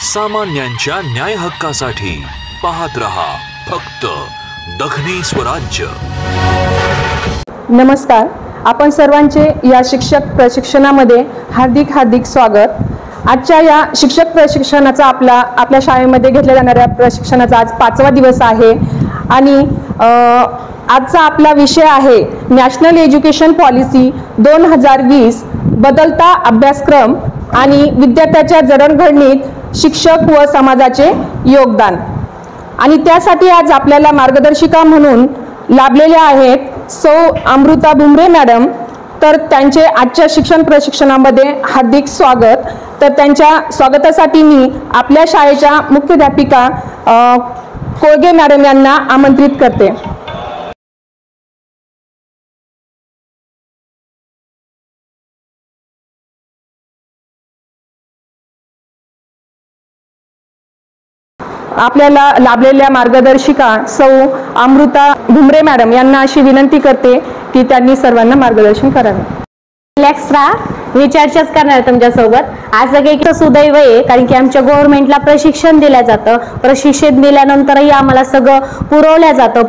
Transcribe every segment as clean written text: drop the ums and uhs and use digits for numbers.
सामान्यांच्या न्याय हक्कासाठी पाहत रहा फक्त दखनी स्वराज्य। नमस्कार, आपण सर्वांचे या शिक्षक प्रशिक्षणामध्ये हार्दिक स्वागत। आजच्या या शिक्षक प्रशिक्षणाचा आपल्या शाळेमध्ये घेतल्या जाणाऱ्या प्रशिक्षणाचा आज 5वा दिवस आहे आणि आजचा आपला विषय आहे नॅशनल एज्युकेशन पॉलिसी 2020 बदलता अभ्यासक्रम आणि विद्यार्थ्याच्या जडणघडणीत शिक्षक व समाजाचे योगदान। आणि त्यासाठी आज आपल्याला मार्गदर्शिका म्हणून लाभलेल्या आहेत सौ अमृता भुमरे मॅडम। तर त्यांचे आजच्या शिक्षण प्रशिक्षणामध्ये हार्दिक स्वागत। तर त्यांच्या स्वागतासाठी मी आपल्या शाळेच्या मुख्याध्यापिका कोळगे मॅडम यांना आमंत्रित करते। आपल्याला लाभलेल्या मार्गदर्शिका सौ अमृता भुमरे मॅडम यांना अशी विनंती करते की त्यांनी सर्वांना मार्गदर्शन करावे। रिलॅक्स राहा, मी चर्चाच करणार आहे तुमच्यासोबत। आज एक सुदैव आहे कारण की आमच्या गव्हर्नमेंटला प्रशिक्षण दिलं जातं। प्रशिक्षण दिल्यानंतरही आम्हाला सगळं पुरवलं जातं,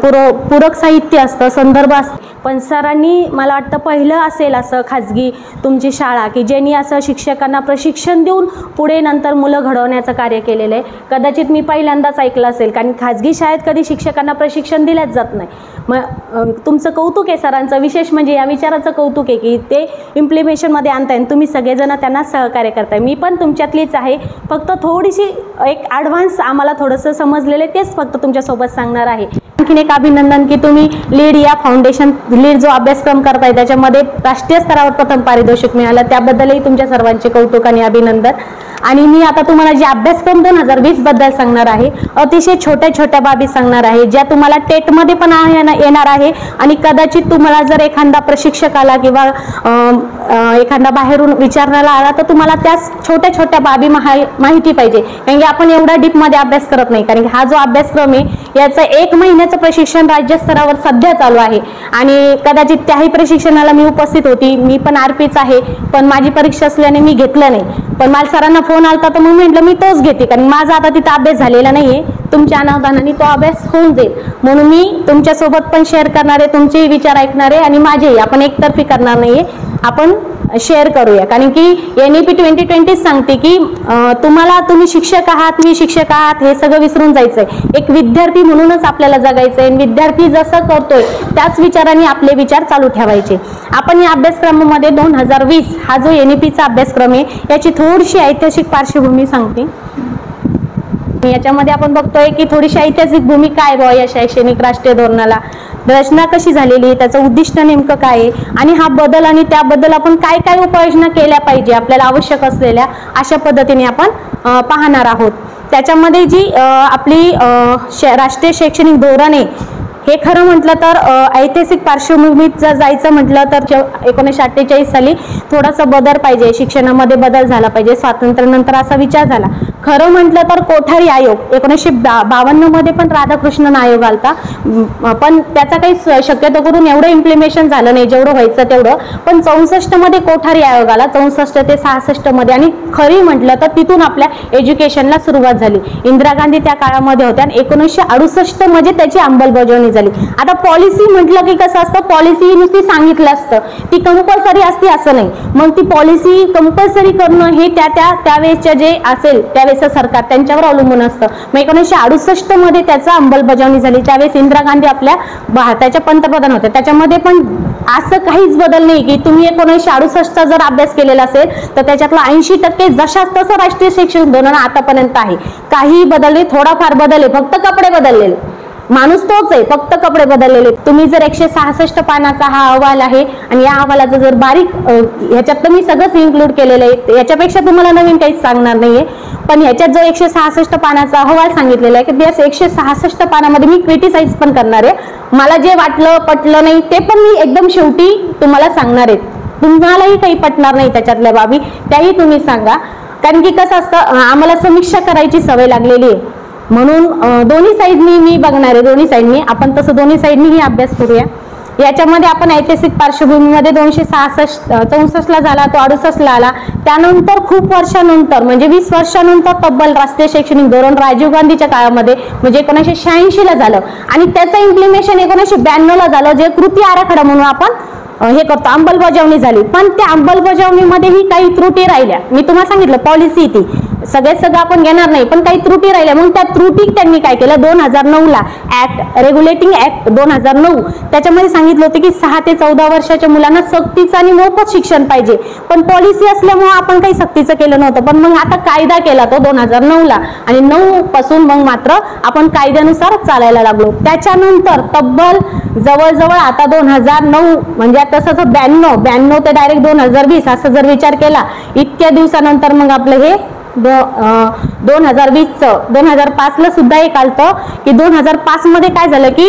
पूरक साहित्य असतं, संदर्भ असतं। पण सरांनी मला वाटतं पहिलं असेल असं खाजगी तुमची शाळा की ज्यांनी असं शिक्षकांना प्रशिक्षण देऊन पुढे नंतर मुलं घडवण्याचं कार्य केलेलं आहे। कदाचित मी पहिल्यांदाच ऐकलं असेल कारण खाजगी शाळेत कधी शिक्षकांना प्रशिक्षण दिलंच जात नाही। मग तुमचं कौतुक आहे सरांचं, विशेष म्हणजे या विचाराचं कौतुक आहे की ते इम्प्लिमेशनमध्ये आणताय आणि तुम्ही सगळेजण त्यांना सहकार्य करताय। मी पण तुमच्यातलीच आहे, फक्त थोडीशी एक ॲडव्हान्स आम्हाला थोडंसं समजलेलं तेच फक्त तुमच्यासोबत सांगणार आहे। आणखीन एक अभिनंदन की तुम्ही लीड या फाउंडेशन लीड जो अभ्यासक्रम करताय त्याच्यामध्ये राष्ट्रीय स्तरावर प्रथम पारितोषिक मिळालं, त्याबद्दलही तुमच्या सर्वांचे कौतुक आणि अभिनंदन। आणि मी आता तुम्हाला जे अभ्यासक्रम 2020 बद्दल सांगणार आहे, अतिशय छोट्या बाबी सांगणार आहे ज्या तुम्हाला टेटमध्ये पण येणार आहे आणि कदाचित तुम्हाला जर एखादा प्रशिक्षक आला किंवा एखादा बाहेरून विचारण्याला आला तर तुम्हाला त्या छोट्या बाबी माहिती पाहिजे कारण की आपण एवढा डीपमध्ये अभ्यास करत नाही। कारण हा जो अभ्यासक्रम आहे याचं 1 महिन्याचं प्रशिक्षण राज्य स्तरावर सध्या चालू आहे आणि कदाचित त्याही प्रशिक्षणाला मी उपस्थित होती। मी पण आरपीच आहे, पण माझी परीक्षा असल्याने मी घेतलं नाही। पण मला सरांना फोन आलता तर मग म्हटलं मी तोच घेते कारण माझा आता तिथं अभ्यास झालेला नाहीये। तुमच्या अनावधानाने तो अभ्यास होऊन जाईल म्हणून मी तुमच्यासोबत पण शेअर करणार आहे, तुमचेही विचार ऐकणार आहे आणि माझेही। आपण एकतर्फी करणार नाहीये, आपण शेअर करूया कारण की NEP 2020 सांगते की तुम्ही शिक्षक आहात, मी शिक्षक आहात हे सगळं विसरून जायचंय। एक विद्यार्थी म्हणूनच आपल्याला जगायचंय। विद्यार्थी जसं करतोय त्याच विचाराने आपले विचार चालू ठेवायचे। आपण या अभ्यासक्रमामध्ये 2020 हा जो NEPचा अभ्यासक्रम आहे याची थोडीशी ऐतिहासिक पार्श्वभूमी सांगते। याच्यामध्ये आपण बघतोय की थोडीशी ऐतिहासिक भूमिका आहे या शैक्षणिक राष्ट्रीय धोरणाला, रचना कशी झालेली, त्याचं उद्दिष्ट नेमकं काय आहे आणि हा बदल आणि त्याबद्दल आपण काय उपाययोजना केल्या पाहिजे आपल्याला आवश्यक असलेल्या अशा पद्धतीने आपण पाहणार आहोत। त्याच्यामध्ये जी आपली राष्ट्रीय शैक्षणिक धोरण आहे हे खरं म्हटलं तर ऐतिहासिक पार्श्वभूमीत जर जायचं म्हटलं तर 1948 साली थोडासा बदल पाहिजे, शिक्षणामध्ये बदल झाला पाहिजे। स्वातंत्र्यानंतर असा विचार झाला। खरं म्हटलं तर कोठारी आयोग 1952 मध्ये पण राधाकृष्णन आयोग आलता, पण त्याचा काही शक्यतो करून एवढं इम्प्लिमेशन झालं नाही जेवढं व्हायचं तेवढं। पण 64 मध्ये कोठारी आयोग आला, 64 ते 66 मध्ये। आणि खरी म्हटलं तर तिथून आपल्या एज्युकेशनला सुरुवात झाली। इंदिरा गांधी त्या काळामध्ये होत्या आणि 1968 मध्ये त्याची अंमलबजावणी झाली। आता पॉलिसी म्हटलं की कसं असतं, पॉलिसी नुसती सांगितलं असतं, ती कंपल्सरी असते असं नाही। मग ती पॉलिसी कंपल्सरी करणं हे त्यावेळेसच्या जे असेल त्यावेळेस सरकार त्यांच्यावर अवलंबून असतं। मग 1968 मध्ये त्याचा अंमलबजावणी झाली, त्यावेळेस इंदिरा गांधी आपल्या भारताच्या पंतप्रधान होत्या। त्याच्यामध्ये पण असं काहीच बदल नाही की तुम्ही 1968चा जर अभ्यास केलेला असेल तर त्याच्यातला 80% जशाच तसं राष्ट्रीय शैक्षणिक धोरण आतापर्यंत आहे। काही बदल नाही, थोडाफार बदल आहे, फक्त कपडे बदललेले, माणूस तोच आहे, फक्त कपडे बदललेले। तुम्ही जर 166 पानाचा हा अहवाल आहे आणि या अहवालाचं जर बारीक ह्याच्यात मी सगळंच इन्क्लूड केलेलं आहे, याच्यापेक्षा तुम्हाला नवीन काहीच सांगणार नाहीये। पण ह्याच्यात जो 166 पानाचा अहवाल सांगितलेला आहे की त्या 166 पानामध्ये मी क्रिटिसाइज पण करणार आहे। मला जे वाटलं पटलं नाही ते पण मी एकदम शेवटी तुम्हाला सांगणार आहे। तुम्हालाही काही पटणार नाही त्याच्यातल्या बाबी, त्याही तुम्ही सांगा कारण की कसं असतं आम्हाला समीक्षा करायची सवय लागलेली आहे म्हणून दोन्ही साईडनी मी बघणार आहे, दोन्ही साईडनी आपण तसं दोन्ही साईडनीही अभ्यास करूया। याच्यामध्ये आपण ऐतिहासिक पार्श्वभूमीमध्ये 264 ला झाला, तो 68 ला आला. त्यानंतर खूप वर्षानंतर म्हणजे 20 वर्षानंतर तब्बल राष्ट्रीय शैक्षणिक धोरण राजीव गांधीच्या काळामध्ये म्हणजे 1986 ला झालं आणि त्याचं इम्प्लिमेशन 1992 ला झालं, जे कृती आराखडा म्हणून आपण हे करतो, अंमलबजावणी झाली. पण त्या अंमलबजावणीमध्येही काही त्रुटी राहिल्या. मी तुम्हाला सांगितलं पॉलिसी ती सगळं आपण घेणार नाही, पण काही त्रुटी राहिल्या. म्हणून त्या त्रुटी त्यांनी काय केलं, 2009 ला ऍक्ट रेग्युलेटिंग ऍक्ट 2009 त्याच्यामध्ये सांगितलं होतं की 6 ते 14 वर्षाच्या मुलांना सक्तीचं आणि मोफत शिक्षण पाहिजे. पण पॉलिसी असल्यामुळे आपण काही सक्तीचं केलं नव्हतं. पण मग आता कायदा केला तो 2009 ला आणि 9 पासून मग मात्र आपण कायद्यानुसार चालायला लागलो. त्याच्यानंतर तब्बल जवळजवळ आता 2009 म्हणजे आता तसं 92 ते डायरेक्ट 2020 असं जर विचार केला, इतक्या दिवसानंतर मग आपलं हे 2005 ला सुद्धा एक आलतं की 2005 मध्ये काय झालं की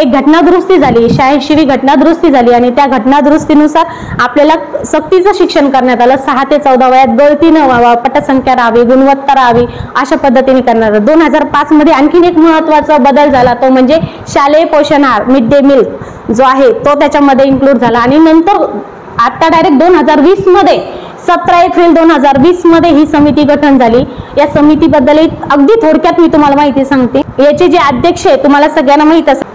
एक घटना दुरुस्ती झाली, 86वी घटना दुरुस्ती झाली आणि त्या घटना दुरुस्तीनुसार आपल्याला सक्तीचं शिक्षण करण्यात आलं. 6 ते 14 वयात गळती न व्हावा, पटसंख्या राहावी, गुणवत्ता राहावी अशा पद्धतीने करणार. 2005 मध्ये आणखीन एक महत्वाचा बदल झाला, तो म्हणजे शालेय पोषण आहार मिड डे मिल जो आहे तो त्याच्यामध्ये इन्क्लूड झाला. आणि नंतर आता डायरेक्ट 2020 मध्ये 17 एप्रिल 2020 मध्ये ही समिती गठन झाली. या समितीबद्दल अगदी थोडक्यात मी तुम्हाला माहिती सांगते. याचे जे अध्यक्ष आहे तुम्हाला सगळ्यांना माहित असेल,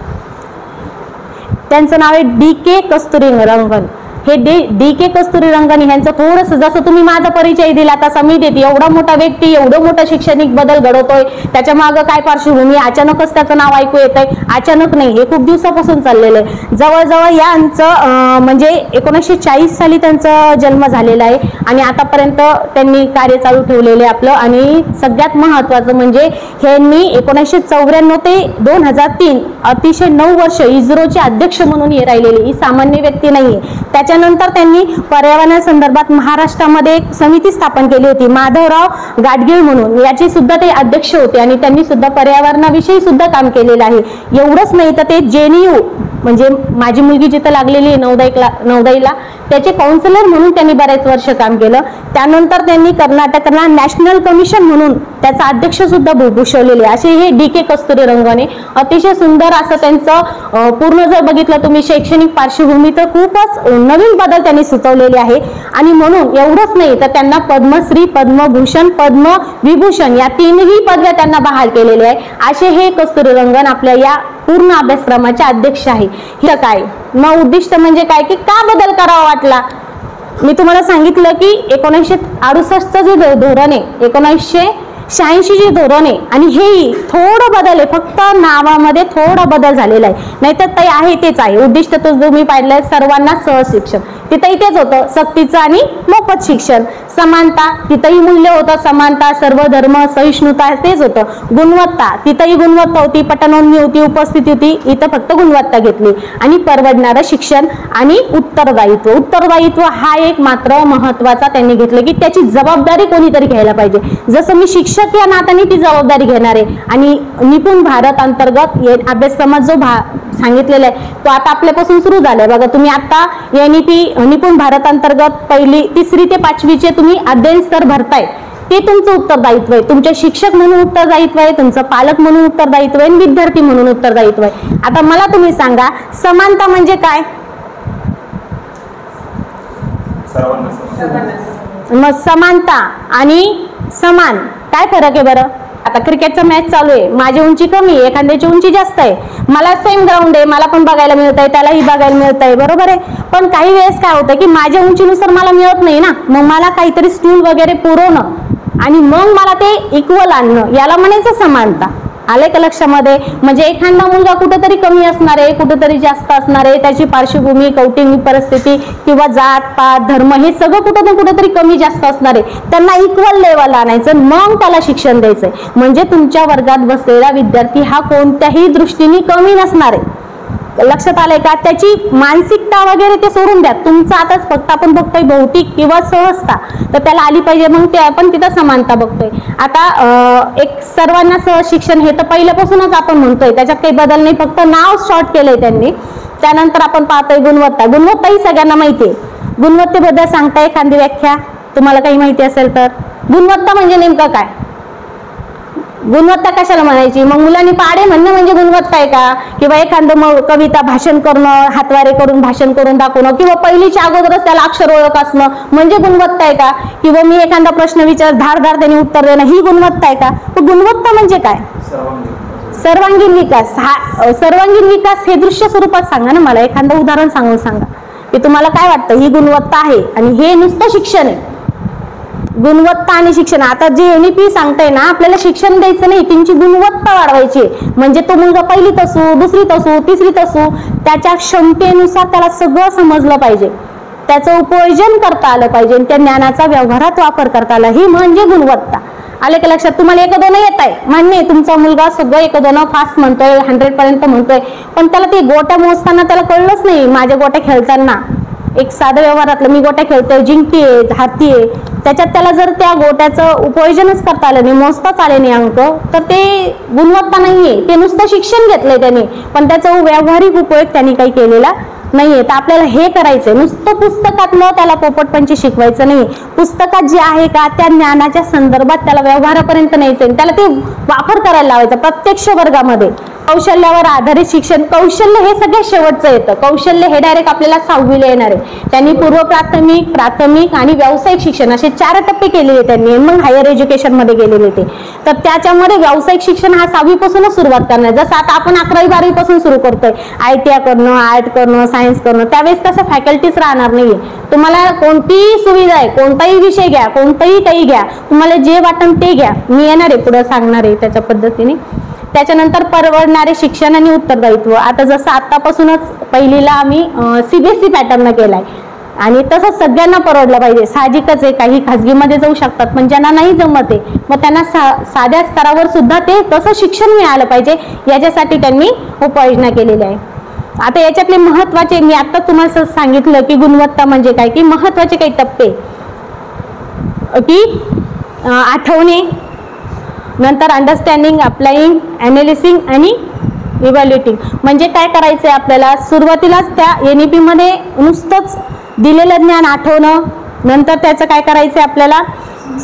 त्यांचं नाव आहे DK कस्तुरीरंगन. हे DK कस्तुरीरंगन यांचं थोडंसं जसं तुम्ही माझा परिचय दिला तसा मी देते. एवढा मोठा व्यक्ती एवढं मोठा शैक्षणिक बदल घडवतोय, त्याच्या मागं काय पार्श्वभूमी, अचानकच त्याचं नाव ऐकू येतंय, अचानक नाही, हे खूप दिवसापासून चाललेलं आहे. जवळजवळ यांचं म्हणजे 1940 साली त्यांचा जन्म झालेला आहे आणि आतापर्यंत त्यांनी कार्य चालू ठेवलेले आपलं. आणि सगळ्यात महत्वाचं म्हणजे ह्यांनी 1994 ते 2003 अतिशय 9 वर्ष इस्रोचे अध्यक्ष म्हणून हे राहिलेले, ही सामान्य व्यक्ती नाहीये. त्याच्यानंतर त्यांनी पर्यावरणासंदर्भात महाराष्ट्रामध्ये एक समिती स्थापन केली होती, माधवराव गाडगीळ म्हणून, याचे सुद्धा ते अध्यक्ष होते आणि त्यांनी सुद्धा पर्यावरणाविषयी सुद्धा काम केलेलं आहे. एवढंच नाही तर ते JNU म्हणजे माझी मुलगी जिथं लागलेली आहे नवदाईला त्याचे काउन्सिलर म्हणून त्यांनी बरेच वर्ष काम केलं. त्यानंतर त्यांनी कर्नाटकला नॅशनल कमिशन म्हणून त्याचा अध्यक्ष सुद्धा भूषवलेले असे हे DK कस्तुरीरंगन. अतिशय सुंदर असं त्यांचं पूर्ण जर बघितलं तुम्ही शैक्षणिक पार्श्वभूमी तर खूपच नवीन बदल त्यांनी सुचवलेले आहे. आणि म्हणून एवढंच नाही तर त्यांना पद्मश्री, पद्मभूषण, पद्मविभूषण या 3ही पदव्या त्यांना बहाल केलेल्या आहे. असे हे कस्तुरीरंगन आपल्या या पूर्ण अभ्यासक्रमाचे अध्यक्ष आहे. हे काय मग उद्दिष्ट म्हणजे काय की का बदल करावा वाटला, मी तुम्हाला सांगितलं की 1968चं जे धोरण आहे, 1986 जे धोरण आहे आणि हे थोडं बदल आहे, फक्त नावामध्ये थोडा बदल झालेला आहे, नाहीतर ते आहे तेच आहे. उद्दिष्ट तो तुम्ही पाहिलंय, सर्वांना सहशिक्षण, तिथंही तेच होतं, सक्तीचं आणि मोफत शिक्षण. समानता, तिथंही मूल्य होतं समानता, सर्व धर्म सहिष्णुता तेच होतं. गुणवत्ता, तिथंही गुणवत्ता होती, पटनोंदणी होती, उपस्थिती होती, इथं फक्त गुणवत्ता घेतली. आणि परवडणारं शिक्षण आणि उत्तरदायित्व. उत्तरदायित्व हा एक मात्र महत्वाचा त्यांनी घेतलं की त्याची जबाबदारी कोणीतरी घ्यायला पाहिजे. जसं मी शिक्षक या नात्याने ती जबाबदारी घेणार आहे. आणि निपुण भारत अंतर्गत अभ्यासक्रमात जो सांगितलेला आहे तो आता आपल्यापासून सुरू झालाय बघा. तुम्ही आता निपुण भारत अंतर्गत 1ली 3री ते 5वीचे तुम्ही अध्ययन स्तर भरताय, ते तुमचं उत्तरदायित्व आहे. तुमचे शिक्षक म्हणून उत्तरदायित्व आहे, तुमचं पालक म्हणून उत्तरदायित्व आहे, विद्यार्थी म्हणून उत्तरदायित्व आहे. आता मला तुम्ही सांगा, समानता म्हणजे काय? मग समानता आणि समान काय फरक आहे बरं? आता क्रिकेटचा मॅच चालू आहे, माझी उंची कमी आहे, एखाद्याची उंची जास्त आहे, मला सेम ग्राउंड आहे, मला पण बघायला मिळत आहे, त्यालाही बघायला मिळत आहे, बरोबर आहे. पण काही वेळेस काय होतं की माझ्या उंचीनुसार मला मिळत नाही ना, मग मला काहीतरी स्टूल वगैरे पुरवणं आणि मग मला ते इक्वल आणणं, याला म्हणायचं समानता. आले का लक्षामध्ये? म्हणजे एखादा मुलगा कुठेतरी कमी असणार आहे, कुठेतरी जास्त असणार आहे, त्याची पार्श्वभूमी, कौटुंबिक परिस्थिती किंवा जात पात धर्म हे सगळं कुठं ना कुठेतरी कमी जास्त असणार आहे, त्यांना इक्वल लेवल आणायचं, मग त्याला शिक्षण द्यायचंय. म्हणजे तुमच्या वर्गात बसलेला विद्यार्थी हा कोणत्याही दृष्टीने कमी नसणार आहे. लक्षात आलंय का? त्याची मानसिकता वगैरे ते सोडून द्या, तुमचं आताच फक्त आपण बघतोय भौतिक किंवा सहजता, तर त्याला आली पाहिजे, मग ते आपण तिथं समानता बघतोय. आता एक सर्वांना सहज शिक्षण हे तर पहिल्यापासूनच आपण म्हणतोय, त्याच्यात काही बदल नाही, फक्त नाव शॉर्ट केलंय त्यांनी. त्यानंतर आपण पाहतोय गुणवत्ता. गुणवत्ता ही सगळ्यांना माहिती आहे. गुणवत्तेबद्दल सांगता एखादी व्याख्या तुम्हाला काही माहिती असेल तर? गुणवत्ता म्हणजे नेमकं काय? गुणवत्ता कशाला म्हणायची? मग मुलांनी पाढे म्हणणं म्हणजे गुणवत्ता आहे का? किंवा एखादं मग कविता भाषण करणं, हातवारे करून भाषण करून दाखवणं, किंवा पहिलीच्या अगोदरच त्याला अक्षर ओळख असणं म्हणजे गुणवत्ता आहे का? किंवा मी एखादा प्रश्न विचार धारधार त्यांनी उत्तर देणं ही गुणवत्ता आहे का? गुणवत्ता म्हणजे काय? सर्वांगीण विकास. हा सर्वांगीण विकास हे दृश्य स्वरूपात सांगा ना, मला एखादं उदाहरण सांगून सांगा की तुम्हाला काय वाटतं ही गुणवत्ता आहे आणि हे नुसतं शिक्षण आहे. गुणवत्ता आणि शिक्षण, आता जे NEP सांगताय ना, आपल्याला शिक्षण द्यायचं नाही, त्यांची गुणवत्ता वाढवायची. म्हणजे तो मुलगा पहिलीत असू, दुसरीत असू, तिसरीत असू, त्याच्या क्षमतेनुसार त्याला सगळं समजलं पाहिजे, त्याचं उपयोजन करता आलं पाहिजे, त्या ज्ञानाचा व्यवहारात वापर करता आला, ही म्हणजे गुणवत्ता. आले का लक्षात? तुम्हाला 1-2 येत आहे, मान्य आहे, तुमचा मुलगा सगळं 1-2 फास्ट म्हणतोय, 100 पर्यंत म्हणतोय, पण त्याला ते गोट्या मोजताना त्याला कळलंच नाही. माझ्या गोट्या खेळताना एक साधं व्यवहारातलं मी गोट्या खेळतोय, जिंकतीये, हारतीये, त्याच्यात त्याला जर त्या गोट्याचं उपयोजनच करता आलं नाही, मोजताच आले नाही अंक, तर ते गुणवत्ता नाहीये. ते नुसतं शिक्षण घेतलंय त्याने, पण त्याचा व्यावहारिक उपयोग त्यांनी काही केलेला नाहीये. तर आपल्याला हे करायचंय, नुसतं पुस्तकातलं त्याला पोपटपंची शिकवायचं नाही. पुस्तकात जे आहे का त्या ज्ञानाच्या संदर्भात त्याला व्यवहारापर्यंत न्यायचंय, त्याला ते वापर करायला लावायचा प्रत्यक्ष वर्गामध्ये. कौशल्यावर आधारित शिक्षण, कौशल्य हे सगळ्यात शेवटचं येतं. कौशल्य हे डायरेक्ट आपल्याला 6वीला येणार आहे. त्यांनी पूर्व प्राथमिक, प्राथमिक आणि व्यावसायिक शिक्षण असे 4 टप्पे केलेले त्यांनी, मग हायर एज्युकेशन मध्ये गेलेले ते. तर त्याच्यामध्ये व्यावसायिक शिक्षण हा 6वी पासूनच सुरुवात करणार. जसं आता आपण 11वी-12वी पासून सुरू करतोय, ITI करणं, आर्ट करणं, सायन्स करणं, त्यावेळेस तसं फॅकल्टीज राहणार नाहीये. तुम्हाला कोणतीही सुविधा आहे, कोणताही विषय घ्या, कोणतंही काही घ्या, तुम्हाला जे वाटेल ते घ्या, मी येणार आहे पुढे सांगणार आहे त्याच्या पद्धतीने. त्याच्यानंतर परवडणारे शिक्षण आणि उत्तरदायित्व. आता जसं आतापासूनच पहिलीला आम्ही CBSE पॅटर्न केलाय आणि तसंच सगळ्यांना परवडलं पाहिजे. साहजिकच आहे, काही खाजगीमध्ये जाऊ शकतात, पण ज्यांना नाही जमत आहे मग त्यांना साध्या स्तरावर सुद्धा ते तसं शिक्षण मिळालं पाहिजे, याच्यासाठी त्यांनी उपाययोजना केलेल्या आहे. आता याच्यातले महत्वाचे, मी आता तुम्हाला सांगितलं की गुणवत्ता म्हणजे काय, की महत्वाचे काही टप्पे की आठवणे, नंतर अंडरस्टँडिंग, अप्लाइंग, अनालिसिंग आणि इव्हॅल्युएटिंग. म्हणजे काय करायचंय आपल्याला, सुरुवातीलाच त्या NEP मध्ये नुसतंच दिलेलं ज्ञान आठवणं, नंतर त्याचं काय करायचंय आपल्याला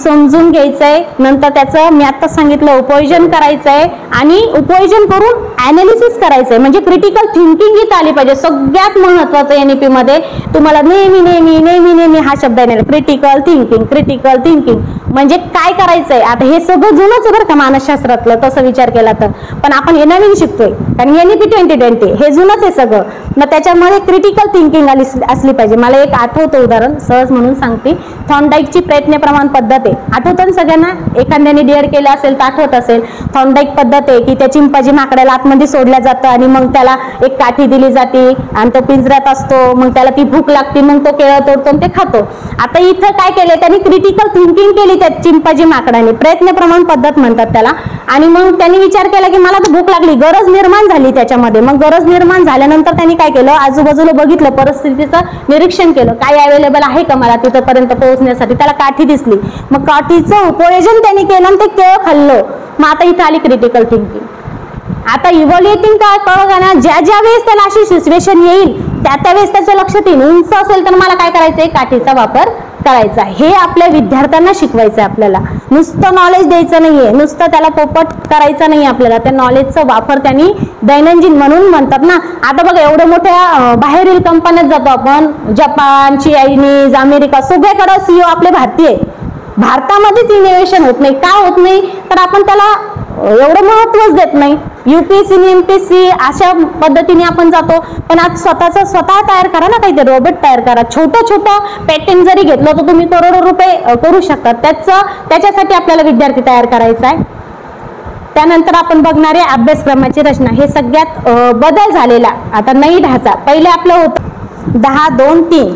समजून घ्यायचंय, नंतर त्याचं मी आता सांगितलं उपयोजन करायचंय आणि उपयोजन करून अनालिसिस करायचंय. म्हणजे क्रिटिकल थिंकिंग इथं आली पाहिजे. सगळ्यात महत्वाचं NEP मध्ये तुम्हाला नेहमी नेहमी नेहमी नेहमी हा शब्द येणार, क्रिटिकल थिंकिंग. क्रिटिकल थिंकिंग म्हणजे काय करायचंय. आता हे सगळं जुनंच बरं का मानसशास्त्रातलं, तसं विचार केला तर, पण आपण हे नवीन शिकतोय कारण NEP 2020 हे जुनंच आहे सगळं. मग त्याच्यामध्ये क्रिटिकल थिंकिंग असली पाहिजे. मला एक आठवतं उदाहरण सहज म्हणून सांगते. थॉर्नडाईकची प्रयत्न प्रमाण पद्धत आहे, आठवतं ना सगळ्यांना? एखाद्याने डेअर केलं असेल तर आठवत असेल. थॉर्नडाईक पद्धत आहे की त्या चिंपांजी माकडाला आतमध्ये सोडल्या जातं आणि मग त्याला एक काठी दिली जाते आणि तो पिंजऱ्यात असतो, मग त्याला ती भूक लागते, मग तो केळं तोडतो आणि ते खातो. आता इथं काय केलंय त्यांनी, क्रिटिकल थिंकिंग केली त्या चिंपांजी माकडाने, प्रयत्न प्रमाण पद्धत म्हणतात त्याला. आणि मग त्यांनी विचार केला की मला तर भूक लागली, गरज निर्माण झाली त्याच्यामध्ये. मग गरज निर्माण झाल्यानंतर त्यांनी काय केलं, आजूबाजूला बघितलं, परिस्थितीचं निरीक्षण केलं, काय अवेलेबल आहे का मला तिथपर्यंत पोहोचण्यासाठी. त्याला काठी दिसली, मग काठीचं उपयोजन त्यांनी केलं आणि ते केळं खाल्लं. मग आता इथं आली क्रिटिकल थिंकिंग. आता इव्हॅल्युएटिंग काय कळलं ना, ज्या ज्या वेळेस त्याला अशी सिच्युएशन येईल त्या वेळेस त्याच्या लक्षात येईल, उंच असेल तर मला काय करायचंय, काठीचा वापर करायचा. हे आपल्या विद्यार्थ्यांना शिकवायचं आपल्याला. नुसतं नॉलेज द्यायचं नाहीये, नुसतं त्याला पोपट करायचं नाही आपल्याला. त्या नॉलेजचा वापर त्यांनी दैनंदिन म्हणून म्हणतात ना. आता बघा एवढ्या मोठ्या बाहेरील कंपन्यात जातो आपण, जपान, चायनीज, अमेरिका, सगळ्याकडे CEO आपले भारतीय. भारतामध्येच इनोव्हेशन होत नाही. का होत नाही तर आपण त्याला एवढं महत्वच देत नाही. UPSC आणि MPSC अशा पद्धतीने आपण जातो, पण आज स्वतः तयार करा ना, काहीतरी रोबोट तयार करा. छोटं पॅटर्न जरी घेतलं तर तुम्ही करोडो रुपये करू शकता. त्याच्यासाठी आपल्याला विद्यार्थी तयार करायचा आहे. त्यानंतर आपण बघणारे अभ्यासक्रमाची रचना. हे सगळ्यात बदल झालेला आता नई ढाचा. पहिले आपलं होतं 10-2-3.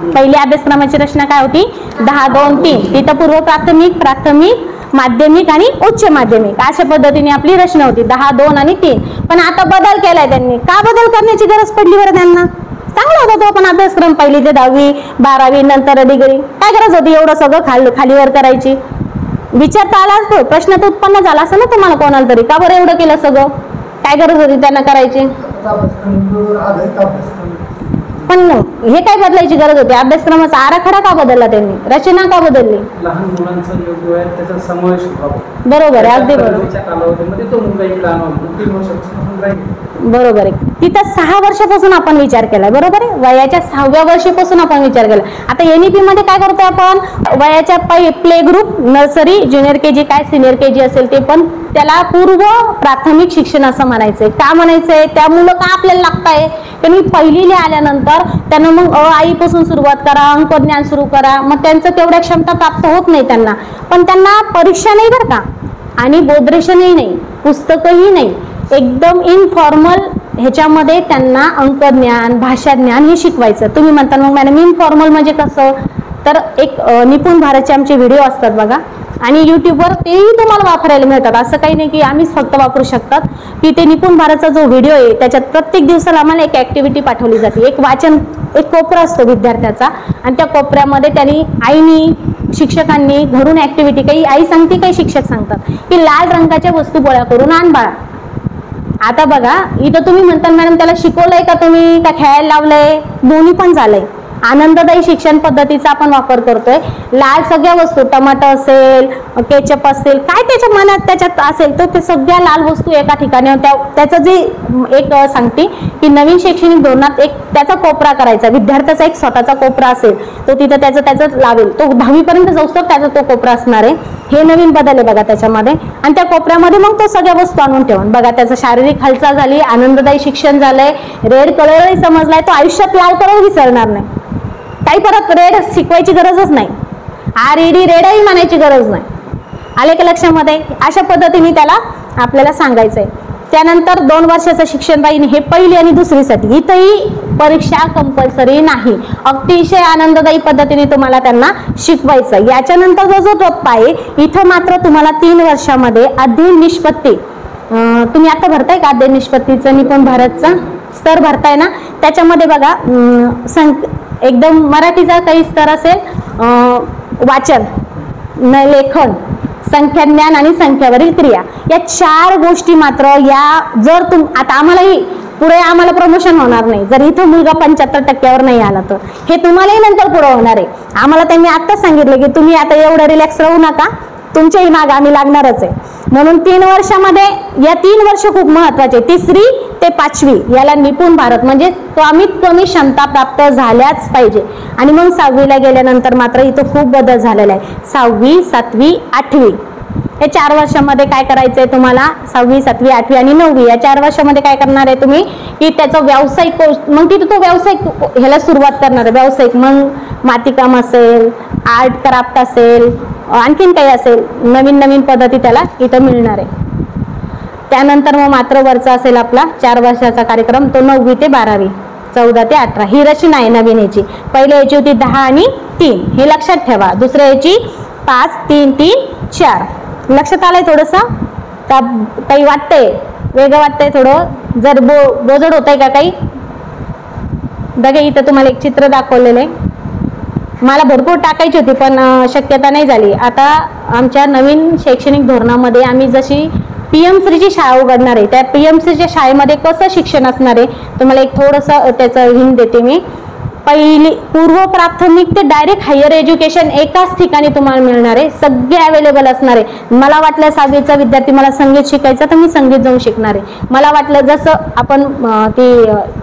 पहिली अभ्यासक्रमाची रचना काय होती, 10-2-3. तिथं पूर्व प्राथमिक, प्राथमिक, माध्यमिक आणि उच्च माध्यमिक अशा पद्धतीने आपली रचना होती, 10-2 आणि 3. पण आता बदल केलाय त्यांनी. का बदल करण्याची गरज पडली बरं त्यांना? चांगला होता तो पण अभ्यासक्रम, 1ली ते 10वी, 12वी, नंतर डिग्री. काय गरज होती एवढं सगळं खालीवर करायची? विचारता आला असतो, प्रश्न तर उत्पन्न झाला असं ना तुम्हाला कोणाला तरी, का बरं एवढं केलं सगळं? काय गरज होती त्यांना करायची? पण हे काय बदलायची गरज होती? अभ्यासक्रमाचा आराखडा का बदलला त्यांनी, रचना का बदलली? लहान मुलांचा योग्य वयात त्याचा समावेश व्हावा. बरोबर आहे, अगदी बरोबर. कालावधीमध्ये तो मुलगा इकडे आणावा, 3 वर्षापासून राहील. बरोबर आहे. तिथं 6 वर्षापासून आपण विचार केलाय, बरोबर आहे. वयाच्या 6व्या वर्षापासून आपण विचार केला. आता NEP मध्ये काय करतोय आपण? वयाच्या play group, nursery, junior KG, काय सिनियर KG असेल ते, पण त्याला पूर्व प्राथमिक शिक्षण असं म्हणायचंय. का म्हणायचंय? त्या मुलं का आपल्याला लागताय? कारण पहिलीला आल्यानंतर त्यांना मग आई पासून सुरुवात करा, अंकज्ञान सुरू करा, मग त्यांचं तेवढ्या क्षमता प्राप्त होत नाही त्यांना. पण त्यांना परीक्षा नाही बरं का, आणि बोधरेषणही नाही, पुस्तकही नाही, एकदम इनफॉर्मल ह्याच्यामध्ये त्यांना अंकज्ञान, भाषा ज्ञान हे शिकवायचं. तुम्ही म्हणता मग मॅडम इनफॉर्मल म्हणजे कसं? तर एक निपुण भारतचे आमचे व्हिडिओ असतात बघा, आणि युट्यूबवर तेही तुम्हाला वापरायला मिळतात. असं काही नाही की आम्हीच फक्त वापरू शकतात, की ते निपुण भारतचा जो व्हिडिओ आहे त्याच्यात प्रत्येक दिवसाला आम्हाला एक ऍक्टिव्हिटी पाठवली जाते. एक वाचन, एक कोपरा असतो विद्यार्थ्याचा, आणि त्या कोपऱ्यामध्ये त्यांनी, आईनी, शिक्षकांनी घरून ऍक्टिव्हिटी, काही आई सांगते काही शिक्षक सांगतात की लाल रंगाच्या वस्तू गोळा करून आण बाळा. आता बघा इथं तुम्ही म्हणता मॅडम त्याला शिकवलंय का तुम्ही, का खेळायला लावलंय? दोन्ही पण झालंय. आनंददायी शिक्षण पद्धतीचा आपण वापर करतोय. लाल सगळ्या वस्तू, टमाटर असेल, केचप असेल, काय त्याच्या मनात त्याच्यात असेल तर ते सगळ्या लाल वस्तू एका ठिकाणी. त्याचं जे एक सांगते की नवीन शैक्षणिक धोरणात एक त्याचा कोपरा करायचा, विद्यार्थ्याचा एक स्वतःचा कोपरा असेल तो तिथं त्याचं लावेल. तो 10वी पर्यंत जाऊस तर त्याचा तो कोपरा असणार आहे. हे नवीन बदल आहे बघा त्याच्यामध्ये. आणि त्या कोपऱ्यामध्ये मग तो सगळ्या वस्तू आणून ठेवून बघा, त्याचं शारीरिक हालचाल झाली, आनंददायी शिक्षण झालंय, रेड कलरही समजलाय, तो आयुष्यात लाल कलर विसरणार नाही. काही परत रेड शिकवायची गरजच नाही, RED रेडही म्हणायची गरज नाही. आले का लक्षामध्ये? अशा पद्धतीने त्याला आपल्याला सांगायचंय. त्यानंतर 2 वर्षाचं शिक्षण राहील, हे पहिली आणि दुसरीसाठी. इथंही परीक्षा कंपल्सरी नाही, अतिशय आनंददायी पद्धतीने तुम्हाला त्यांना शिकवायचं. याच्यानंतर जो टप्पा आहे इथं मात्र तुम्हाला 3 वर्षामध्ये अध्ययन निष्पत्ती, तुम्ही आता भरताय का अध्ययन निष्पत्तीचं निपुण भारतचा स्तर भरताय ना, त्याच्यामध्ये बघा एकदम मराठीचा काही स्तर असेल, वाचन, लेखन, संख्याज्ञान आणि संख्यावरील क्रिया, या 4 गोष्टी मात्र या जर आता आम्हालाही पुढे आम्हाला प्रमोशन होणार नाही जर इथं मुलगा 75% नाही आला तर, हे तुम्हालाही नंतर पुढे होणार आहे. आम्हाला त्यांनी आत्ताच सांगितलं की तुम्ही आता एवढं रिलॅक्स राहू नका, तुमच्याही माग आम्ही लागणारच आहे. म्हणून 3 वर्षामध्ये या 3 वर्ष खूप महत्वाचे. 3री ते 5वी याला निपुण भारत म्हणजे कमीत कमी क्षमता प्राप्त झाल्याच पाहिजे. आणि मग 6वीला गेल्यानंतर मात्र इथं खूप बदल झालेला आहे. 6वी, 7वी, 8वी हे 4 वर्षामध्ये काय करायचंय तुम्हाला? 6वी, 7वी, 8वी आणि 9वी या 4 वर्षामध्ये काय करणार आहे तुम्ही की त्याचा व्यावसायिक, मग तिथे तो व्यावसायिक ह्याला सुरुवात करणार आहे. व्यावसायिक मग मातीकाम असेल, आर्ट क्राफ्ट असेल, आणखीन काही असेल, नवीन नवीन पद्धती त्याला इथं मिळणार आहे. त्यानंतर मग मात्र वरचा असेल आपला 4 वर्षाचा कार्यक्रम, तो 9वी ते 12वी, 14 ते 18 ही रचना आहे नवीन याची. पहिल्या याची होती 10 आणि 3, हे लक्षात ठेवा. दुसऱ्या याची 5, 3, 3, 4. लक्षात आलंय थोडंसं का? काही वाटतंय वेगळं वाटतंय थोडं? जर बोजड होतंय का काही? बघा इथं तुम्हाला एक चित्र दाखवलेलं आहे. मला भरपूर टाकायची होती पण शक्यता नाही झाली. आता आमच्या नवीन शैक्षणिक धोरणामध्ये आम्ही जशी PMश्रीची शाळा उघडणार आहे, त्या PMश्रीच्या शाळेमध्ये कसं शिक्षण असणार आहे तुम्हाला एक थोडंसं त्याचं हिंट देते मी. पहिली पूर्व प्राथमिक ते डायरेक्ट हायर एज्युकेशन एकाच ठिकाणी तुम्हाला मिळणार आहे, सगळे अवेलेबल असणार आहे. मला वाटलं 6वीचा विद्यार्थी मला संगीत शिकायचा तर मी संगीत जाऊन शिकणार आहे. मला वाटलं जसं आपण ती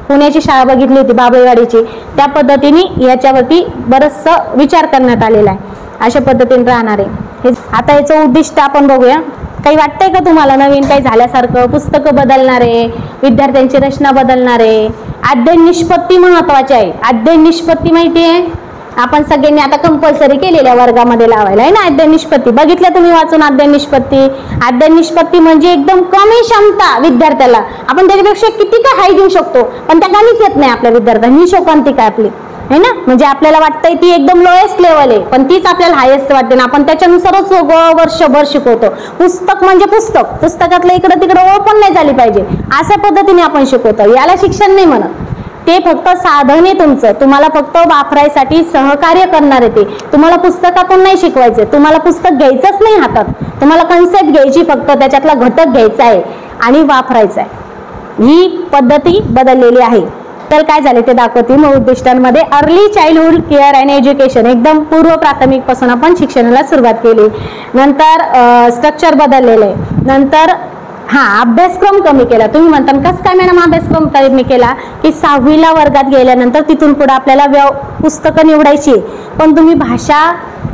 पुण्याची शाळा बघितली होती बाबळेवाडीची, त्या पद्धतीने याच्यावरती बरचसा विचार करण्यात आलेला आहे. अशा पद्धतीने राहणार आहे. आता याचं उद्दिष्ट आपण बघूया. काही वाटतंय का तुम्हाला नवीन काही झाल्यासारखं? पुस्तकं बदलणार आहे, विद्यार्थ्यांची रचना बदलणार आहे, अध्ययन निष्पत्ती महत्वाची आहे. अध्ययन निष्पत्ती माहिती आहे आपण सगळ्यांनी आता कंपल्सरी केलेल्या वर्गामध्ये लावायला आहे ना. अध्ययन निष्पत्ती बघितलं तुम्ही वाचून? अध्ययन निष्पत्ती, अध्ययन निष्पत्ती म्हणजे एकदम कमी क्षमता विद्यार्थ्याला आपण त्याच्यापेक्षा किती काय हाय देऊ शकतो पण त्या कमीच येत नाही आपल्या विद्यार्थ्यांना. ही शोकांतिका आपली है ना. म्हणजे आपल्याला वाटतंय ती एकदम लोएस्ट लेवल आहे पण तीच आपल्याला हायेस्ट वाटते ना. आपण त्याच्यानुसारच वर्षभर शिकवतो. पुस्तक म्हणजे पुस्तक, पुस्तकातलं इकडं तिकडं ओपन नाही झाली पाहिजे अशा पद्धतीने आपण शिकवतो. याला शिक्षण नाही म्हणत. ते फक्त साधन आहे तुमचं, तुम्हाला फक्त वापरायसाठी सहकार्य करणार आहे. ते तुम्हाला पुस्तकातून नाही शिकवायचे, तुम्हाला पुस्तक घ्यायचंच नाही हातात, तुम्हाला कन्सेप्ट घ्यायची, फक्त त्याच्यातला घटक घ्यायचा आहे आणि वापरायचा आहे. ही पद्धती बदललेली आहे. तर काय झाले ते दाखवते मग उद्दिष्टांमध्ये. Early childhood care and education, एकदम पूर्व प्राथमिक पासून आपण शिक्षणाला सुरुवात केली. नंतर स्ट्रक्चर बदललेलं आहे. नंतर अभ्यासक्रम कमी केला. तुम्ही म्हणता कसं काय मॅडम अभ्यासक्रम कमी केला, की 6वीला वर्गात गेल्यानंतर तिथून पुढे आपल्याला पुस्तकं निवडायची, पण तुम्ही भाषा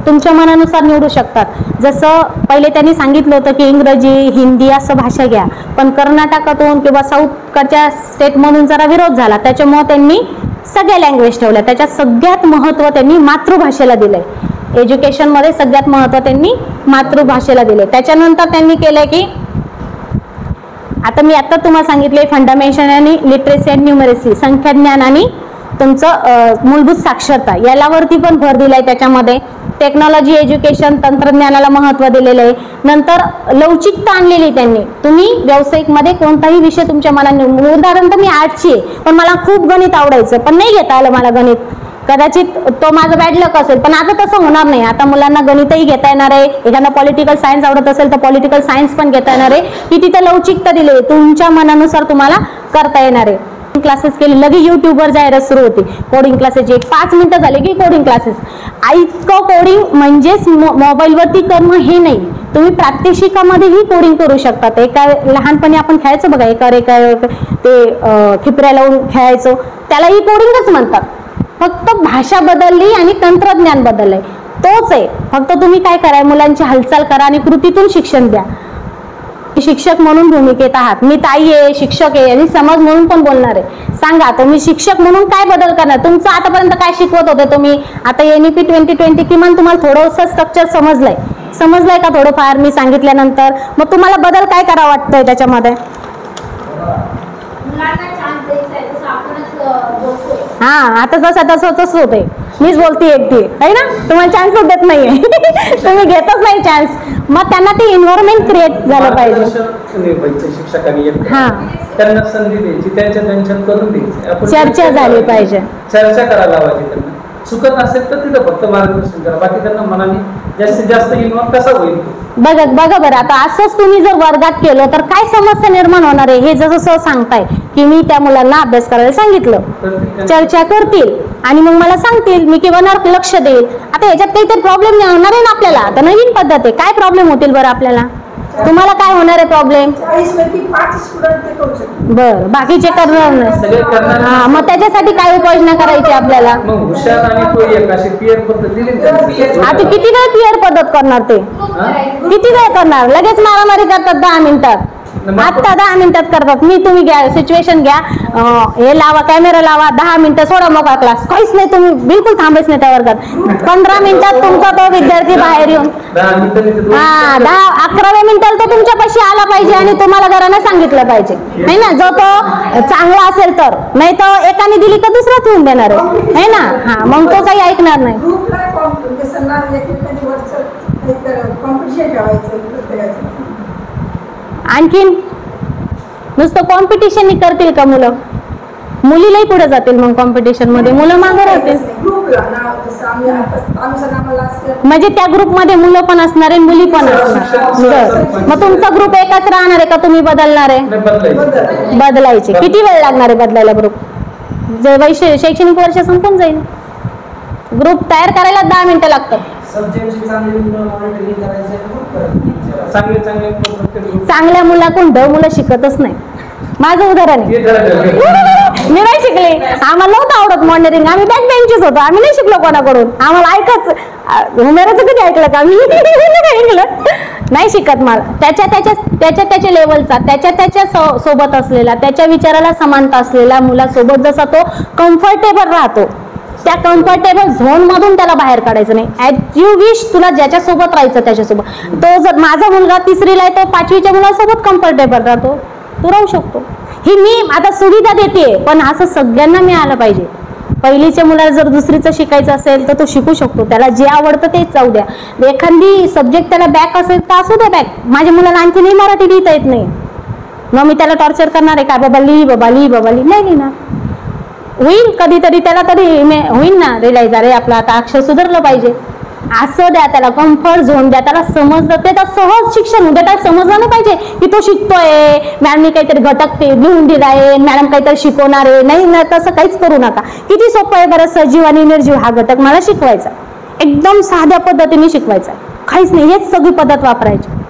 तुमच्या मनानुसार निवडू शकतात. जसं पहिले त्यांनी सांगितलं होतं की इंग्रजी हिंदी असं भाषा घ्या, पण कर्नाटकातून किंवा साऊथकडच्या स्टेटमधून जरा विरोध झाला, त्याच्यामुळे त्यांनी सगळ्या लँग्वेज ठेवल्या. त्याच्यात सगळ्यात महत्त्व त्यांनी मातृभाषेला दिलंय. एज्युकेशनमध्ये सगळ्यात महत्त्व त्यांनी मातृभाषेला दिले. त्याच्यानंतर त्यांनी केलं की आता मी तुम्हाला सांगितले फंडामेंटल आणि लिटरेसी अँड न्यूमरेसी, संख्याज्ञान आणि तुमचं मूलभूत साक्षरता, यालावरती पण भर दिलाय. त्याच्यामध्ये टेक्नॉलॉजी एज्युकेशन, तंत्रज्ञानाला महत्त्व दिलेलं आहे. नंतर लवचिकता आणलेली त्यांनी. तुम्ही व्यावसायिकमध्ये कोणताही विषय तुमच्या मनाने, उदाहरण तर मी आर्टची आहे, पण मला खूप गणित आवडायचं, पण नाही घेता आलं मला गणित, कदाचित तो माझं बॅड लक असेल, पण आता तसं होणार नाही. आता मुलांना गणितही घेता येणार आहे. एखादा पॉलिटिकल सायन्स आवडत असेल तर पॉलिटिकल सायन्स पण घेता येणार आहे, की तिथे लवचिकता दिली आहे, तुमच्या मनानुसार तुम्हाला करता येणार आहे. क्लासेस केले, लगे युट्यूबवर जाहिरात सुरू होती कोडिंग क्लासेसची. 5 मिनिटं झाले की कोडिंग क्लासेस. इतकं कोडिंग म्हणजेच मोबाईलवरती करणं हे नाही, तुम्ही प्रात्यक्षिकामध्येही कोडिंग करू शकतात. एका लहानपणी आपण खेळायचो बघा, एका ते खिपऱ्या लावून खेळायचो, त्यालाही कोडिंगच म्हणतात. फक्त भाषा बदलली आणि तंत्रज्ञान बदललंय, तोच आहे. फक्त तुम्ही काय कराय, मुलांची हालचाल करा आणि कृतीतून शिक्षण द्या. शिक्षक म्हणून भूमिकेत आहात, मी ताई आहे, शिक्षक आहे आणि समज म्हणून पण बोलणार आहे. सांगा तुम्ही शिक्षक म्हणून काय बदल करणार. तुमचं आतापर्यंत काय शिकवत होते तुम्ही, आता NEP 2020 किमान तुम्हाला थोडंसं स्ट्रक्चर समजलंय का थोडंफार मी सांगितल्यानंतर, मग तुम्हाला बदल काय करावा वाटतोय त्याच्यामध्ये. आता तसंच होतंय. मीच बोलते एकटी आहे ना, तुम्हाला चान्सच देत नाहीये तुम्ही घेतच नाही चान्स. मग त्यांना ते एन्व्हायरमेंट क्रिएट झालं पाहिजे. शिक्षकांनी त्यांना संधी द्यायची, त्यांच्यात करून द्यायची, चर्चा झाली पाहिजे, चर्चा करायला लावायची. त्यांना चुकत असेल तर तिथं फक्त मार्गदर्शन करा, बाकी त्यांना मनाने जास्तीत जास्त इन्व्हॉल्व कसा होईल बघा बरं. आता असंच तुम्ही जर वर्गात केलं तर काय समस्या निर्माण होणार आहे, हे जसं सांगताय की मी त्या मुलांना अभ्यास करायला सांगितलं, चर्चा करतील आणि मग मला सांगतील, मी किंवा लक्ष देईल. आता याच्यात काहीतरी प्रॉब्लेम नाही होणार आहे ना आपल्याला. आता नवीन पद्धत आहे, काय प्रॉब्लेम होतील बरं आपल्याला, तुम्हाला काय होणार आहे प्रॉब्लेम. बर, बाकीचे करणार नाही. मग त्याच्यासाठी काय उपाययोजना करायची आपल्याला. आता किती वेळ पिअर पद्धत करणार, ते किती वेळ करणार, लगेच मारामारी करतात 10 मिनिटात. आता 10 मिनिटात करतात. तुम्ही घ्या सिच्युएशन घ्या, हे लावा, कॅमेरा लावा, 10 मिनिटं सोडा मोकळा क्लास, काहीच नाही, तुम्ही बिलकुल थांबायच नाही त्या वर्गात. 15 मिनिटात तुमचा तो विद्यार्थी बाहेर येऊन 11व्या मिनिटाला तो तुमच्यापाशी आला पाहिजे आणि तुम्हाला घराने सांगितलं पाहिजे, है ना. जो तो चांगला असेल तर, नाही तर एकाने दिली तर दुसरा ठेवून देणार आहे ना. मग तो काही ऐकणार नाही. आणखीन नुसतं कॉम्पिटिशन करतील का मुलं, मुलीलाही पुढे जातील मग कॉम्पिटिशन मध्ये, मुलं मागे राहतील. म्हणजे त्या ग्रुपमध्ये मुलं पण असणार आहे, मुली पण असणार. मग तुमचा ग्रुप एकच राहणार आहे का तुम्ही बदलणार आहे. बदलायचे किती वेळ लागणार आहे बदलायला ग्रुप. शैक्षणिक वर्ष संपून जाईल, ग्रुप तयार करायला 10 मिनिटं लागतात. चांगल्या मुलाकडून मुलं शिकतच नाही. माझं उदाहरण आहे, मी नाही शिकले, आम्हाला नव्हतं आवडत मॉनिटरिंग, आम्ही बॅक बेंचेस होतो, आम्ही नाही शिकलो कोणाकडून. आम्हाला ऐकच उमेराचं कधी ऐकलं का मी ऐकलं नाही शिकत. मला त्याच्या लेवलचा, त्याच्या सोबत असलेला, त्याच्या विचाराला समानता असलेला मुलासोबत जसा तो कम्फर्टेबल राहतो, त्या कम्फर्टेबल झोन मधून त्याला बाहेर काढायचं नाही. ऍज यू विश, तुला ज्याच्यासोबत राहायचं त्याच्यासोबत. तो जर माझा मुलगा 3रीला आहे, तो 5वीच्या मुलासोबत कम्फर्टेबल राहतो, तू राहू शकतो. ही मी आता सुविधा देते, पण असं सगळ्यांना मिळालं पाहिजे. पहिलीच्या मुलाला जर 2रीचं शिकायचं असेल तर तो शिकू शकतो, त्याला जे आवडतं तेच जाऊ द्या. एखादी सब्जेक्ट त्याला बॅक असेल तर असू द्या बॅक. माझ्या मुलाला आणखीनही मराठी लिहिता येत नाही, मग मी त्याला टॉर्चर करणार आहे का, बाबा लिही नाही लिहिणार. होईल कधीतरी, त्याला तरी होईल ना रिलाइज, अरे आपलं आता अक्षर सुधारलं पाहिजे. असं द्या, त्याला कम्फर्ट झोन द्या, त्याला समजलं, त्याला सहज शिक्षण द्या. त्याला समजलं नाही पाहिजे की तो शिकतोय, मॅडमने काहीतरी घटक ते लिहून दिलाय, मॅडम काहीतरी शिकवणार आहे. नाही ना, तसं काहीच करू नका. किती सोपं आहे बरं, सजीव आणि निर्जीव हा घटक मला शिकवायचा, एकदम साध्या पद्धतीने शिकवायचा, काहीच नाही, हेच सगळी पद्धत वापरायची.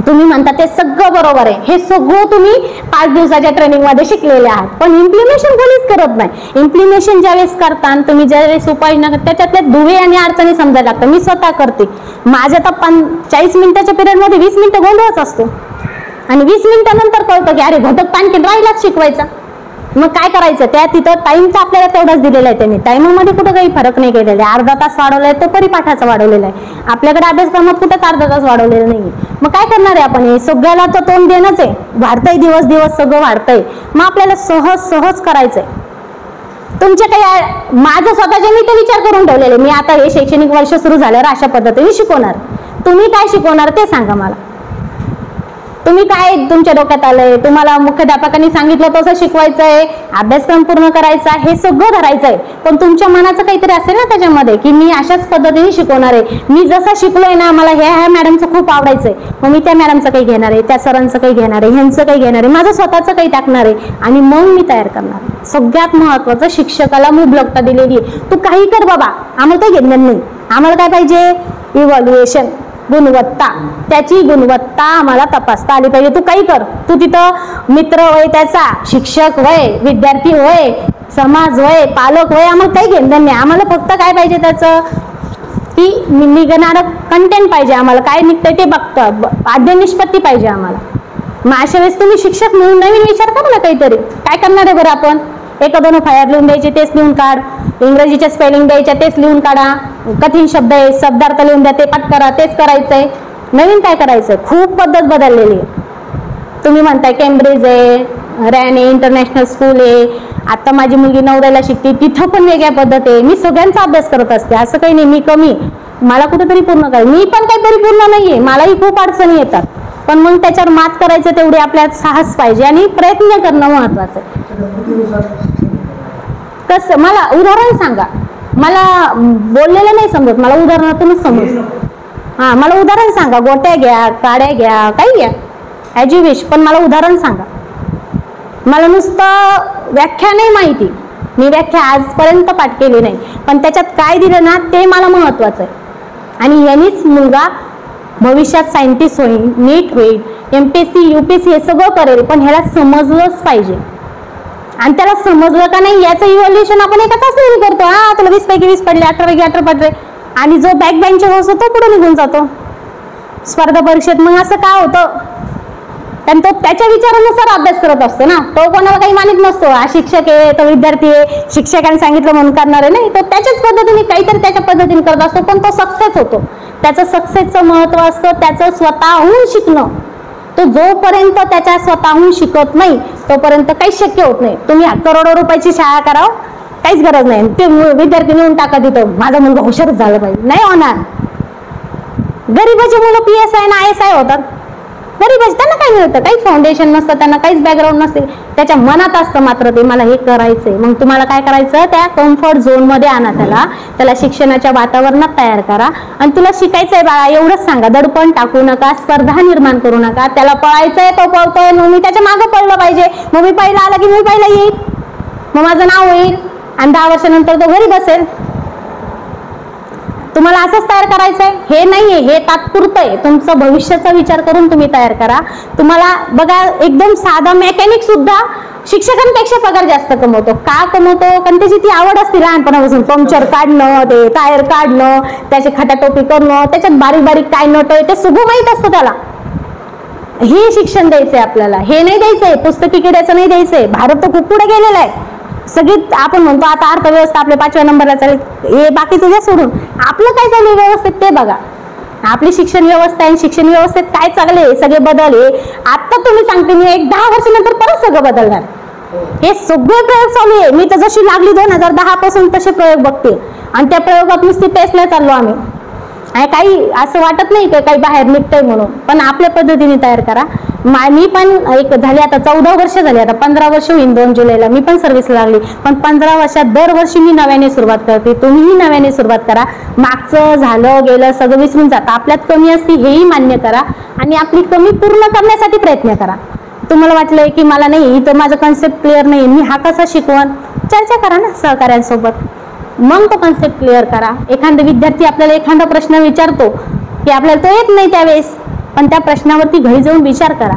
तुम्ही म्हणता ते सगळं बरोबर आहे, हे सगळं तुम्ही 5 दिवसाच्या ट्रेनिंग मध्ये शिकलेले आहात, पण इम्प्लिमेशन कोणीच करत नाही. इम्प्लिमेशन ज्यावेळेस करता, तुम्ही ज्यावेळेस उपाययोजना करता, त्याच्यातल्या दुवे आणि अडचणी समजायला लागतात. मी स्वतः करते, माझ्या तर 40 मिनिटाच्या पिरियड मध्ये 20 मिनिटं गोंधळच असतो आणि 20 मिनिटानंतर कळतं की अरे घटक आणखी राहिलाच शिकवायचा. मग काय करायचं, त्या तिथं टाइम तर आपल्याला तेवढाच दिलेला आहे, त्यांनी टाइममध्ये कुठं काही फरक नाही केलेला आहे. अर्धा तास वाढवलाय तो परिपाठाचा वाढवलेला आहे, आपल्याकडे अभ्यासक्रमात कुठंच अर्धा तास वाढवलेला नाही. मग काय करणार आहे आपण, हे सगळ्याला तर तोंड देणंच आहे, वाढतंय दिवस दिवस सगळं वाढतंय, मग आपल्याला सहज सहज करायचंय. तुमचे काही माझं स्वतःचे मी ते विचार करून ठेवलेले, मी आता हे शैक्षणिक वर्ष सुरू झाल्यावर अशा पद्धतीने शिकवणार. तुम्ही काय शिकवणार ते सांगा मला, तुम्ही काय तुमच्या डोक्यात आलंय, तुम्हाला मुख्याध्यापकांनी सांगितलं तसं शिकवायचंय, अभ्यासक्रम पूर्ण करायचा, हे सगळं धरायचंय. पण तुमच्या मनाचं काहीतरी असेल ना त्याच्यामध्ये की मी अशाच पद्धतीने शिकवणार आहे, मी जसं शिकलोय ना, मला ह्या मॅडमचं खूप आवडायचंय, मग मी त्या मॅडमचं काही घेणार आहे, त्या सरांचं काही घेणार आहे, ह्यांचं काही घेणार आहे, माझं स्वतःचं काही टाकणार आहे आणि मग मी तयार करणार. सगळ्यात महत्वाचं, शिक्षकाला मुबलकता दिलेली आहे, तू काही कर बाबा, आम्हाला काही घेणार नाही. आम्हाला काय पाहिजे, इव्हॅल्युएशन, गुणवत्ता, त्याची गुणवत्ता आम्हाला तपासता आली पाहिजे. तू काही कर, तू तिथं मित्र होय, त्याचा शिक्षक होय, विद्यार्थी होय, समाज होय, पालक होय, आम्हाला काही घेणं नाही. आम्हाला फक्त काय पाहिजे, त्याचं की निघणारं कंटेंट पाहिजे, आम्हाला काय निघतंय ते बघतं, आद्य निष्पत्ती पाहिजे आम्हाला. मग अशा वेळेस तुम्ही शिक्षक म्हणून नवीन विचार करा ना काहीतरी. काय करणार आहे बरं आपण, 1-2 फायर लिहून द्यायचे, तेच लिहून काढ, इंग्रजीच्या स्पेलिंग द्यायच्या, तेच लिहून काढा, कठीण शब्द आहे, शब्दार्थ लिहून द्या, ते पाठ करा, तेच करायचंय. नवीन काय करायचंय, खूप पद्धत बदललेली आहे. तुम्ही म्हणताय केम्ब्रिज आहे, रॅन आहे, इंटरनॅशनल स्कूल आहे, आता माझी मुलगी 9वीला शिकते, तिथं पण वेगळ्या पद्धत आहे. मी सगळ्यांचा अभ्यास करत असते, असं काही नाही मी कमी, मला कुठेतरी पूर्ण करायचं, मी पण काही परिपूर्ण नाहीये, मलाही खूप अडचणी येतात, पण मग त्याच्यावर मात करायचं तेवढे आपल्यात साहस पाहिजे आणि प्रयत्न करणं महत्वाचं आहे. कसं, मला उदाहरण सांगा, मला बोललेलं नाही समजत, मला उदाहरणातूनच समजतं. हा, मला उदाहरण सांगा, गोट्या घ्या, काड्या घ्या, काही घ्या, ॲज यू विश, पण मला उदाहरण सांगा. मला नुसतं व्याख्या नाही माहिती, मी व्याख्या आजपर्यंत पाठ केली नाही, पण त्याच्यात काय दिलं ना ते मला महत्वाचं आहे. आणि यांनीच मुलगा भविष्यात सायंटिस्ट होईल, नीट होईल, MPSC UPSC हे सगळं करेल, पण ह्याला समजलंच पाहिजे. आणि त्याला समजलं का नाही याचं इव्हॅल्युएशन आपण एका चाचणीने करतो. हा, तुला 20 पैकी 20 पडले, 18 पैकी 18 पडले, आणि जो बॅक बेंचर असतो तो पुढे निघून जातो स्पर्धा परीक्षेत. मग असं का होतं, कारण तो त्याच्या विचारानुसार अभ्यास करत असतो ना, तो कोणाला काही मानित नसतो, हा शिक्षक आहे, तो विद्यार्थी आहे, शिक्षकांनी सांगितलं म्हणून करणार आहे, नाही, तो त्याच्याच पद्धतीने काहीतरी त्याच्या पद्धतीने करत असतो, पण तो सक्सेस होतो. त्याचं सक्सेसचं महत्व असतं त्याचं स्वतःहून शिकणं. तो जोपर्यंत त्याच्या स्वतःहून शिकत नाही तोपर्यंत काहीच शक्य होत नाही. तुम्ही करोडो रुपयाची शाळा करावं, काहीच गरज नाही, ते विद्यार्थी नेऊन टाका तिथं, माझा मुलगा हुशारच झाला पाहिजे, नाही होणार. गरीबाची मुलं PSI आणि ISI होतात, गरीबाची, त्यांना काय मिळतं, काहीच फाउंडेशन नसतं, त्यांना काहीच बॅकग्राऊंड नसते, त्याच्या मनात असतं मात्र ते मला हे करायचंय. मग तुम्हाला काय करायचं, त्या कम्फर्ट झोन मध्ये आणा त्याला शिक्षणाच्या वातावरणात तयार करा. आणि तुला शिकायचंय बाळा, एवढंच सांगा, दडपण टाकू नका, स्पर्धा निर्माण करू नका. त्याला पळायचंय, तो पळतोय, मग मी त्याच्या मागं पळलं पाहिजे, मग मी पहिला आला की मी पहिला येईल, मग माझं नाव होईल, आणि 10 वर्षानंतर तो घरी बसेल. तुम्हाला असंच तयार करायचंय, हे नाहीये, हे तात्पुरतं आहे. तुमचं भविष्याचा विचार करून तुम्ही तयार करा. तुम्हाला बघा, एकदम साधा मेकॅनिक सुद्धा शिक्षकांपेक्षा पगार जास्त कमवतो. का कमवतो, कारण त्याची ती आवड असते लहानपणापासून, पंक्चर काढणं, ते टायर काढणं, त्याची खटाटोपी करणं, त्याच्यात बारीक बारीक काय नट आहे ते सगळं माहित असतं त्याला. हे शिक्षण द्यायचंय आपल्याला, हे नाही द्यायचंय, पुस्तकी किड्याचं नाही द्यायचंय. भारत तर खूप पुढे गेलेला आहे. सगळी आपण म्हणतो आता अर्थव्यवस्था आपल्या 5व्या नंबरला चालेल, हे बाकीचं जे सोडून आपलं काय चालू व्यवस्थेत ते बघा. आपली शिक्षण व्यवस्था आहे, शिक्षण व्यवस्थेत काय चांगले सगळे बदल आहे. आता तुम्ही सांगते मी 10 वर्षानंतर परत सगळं बदलणार. हे सगळे प्रयोग चालू आहे. मी तर जशी लागली 2010 पासून तसे प्रयोग बघते, आणि त्या प्रयोगात नुसती टेस्टला चाललो आम्ही. आणि काही असं वाटत नाही की काही बाहेर निघतंय म्हणून, पण आपल्या पद्धतीने तयार करा. मी पण एक झाली आता 14 वर्ष झाली, आता 15 वर्ष होईल 2 जुलैला मी पण सर्व्हिसला लागली. पण 15 वर्षात दरवर्षी मी नव्याने सुरुवात करते. तुम्हीही नव्याने सुरुवात करा. मागचं झालं गेलं सगळं विसरून जातं. आपल्यात कमी असते हेही मान्य करा आणि आपली कमी पूर्ण करण्यासाठी प्रयत्न करा. तुम्हाला वाटलंय की मला नाही इथं माझं कन्सेप्ट क्लिअर नाही, मी हा कसा शिकवण, चर्चा करा ना सहकाऱ्यांसोबत, मग तो कन्सेप्ट क्लिअर करा. एखादा विद्यार्थी आपल्याला एखादा प्रश्न विचारतो की आपल्याला तो येत नाही त्यावेळेस, पण त्या प्रश्नावरती घरी जाऊन विचार करा,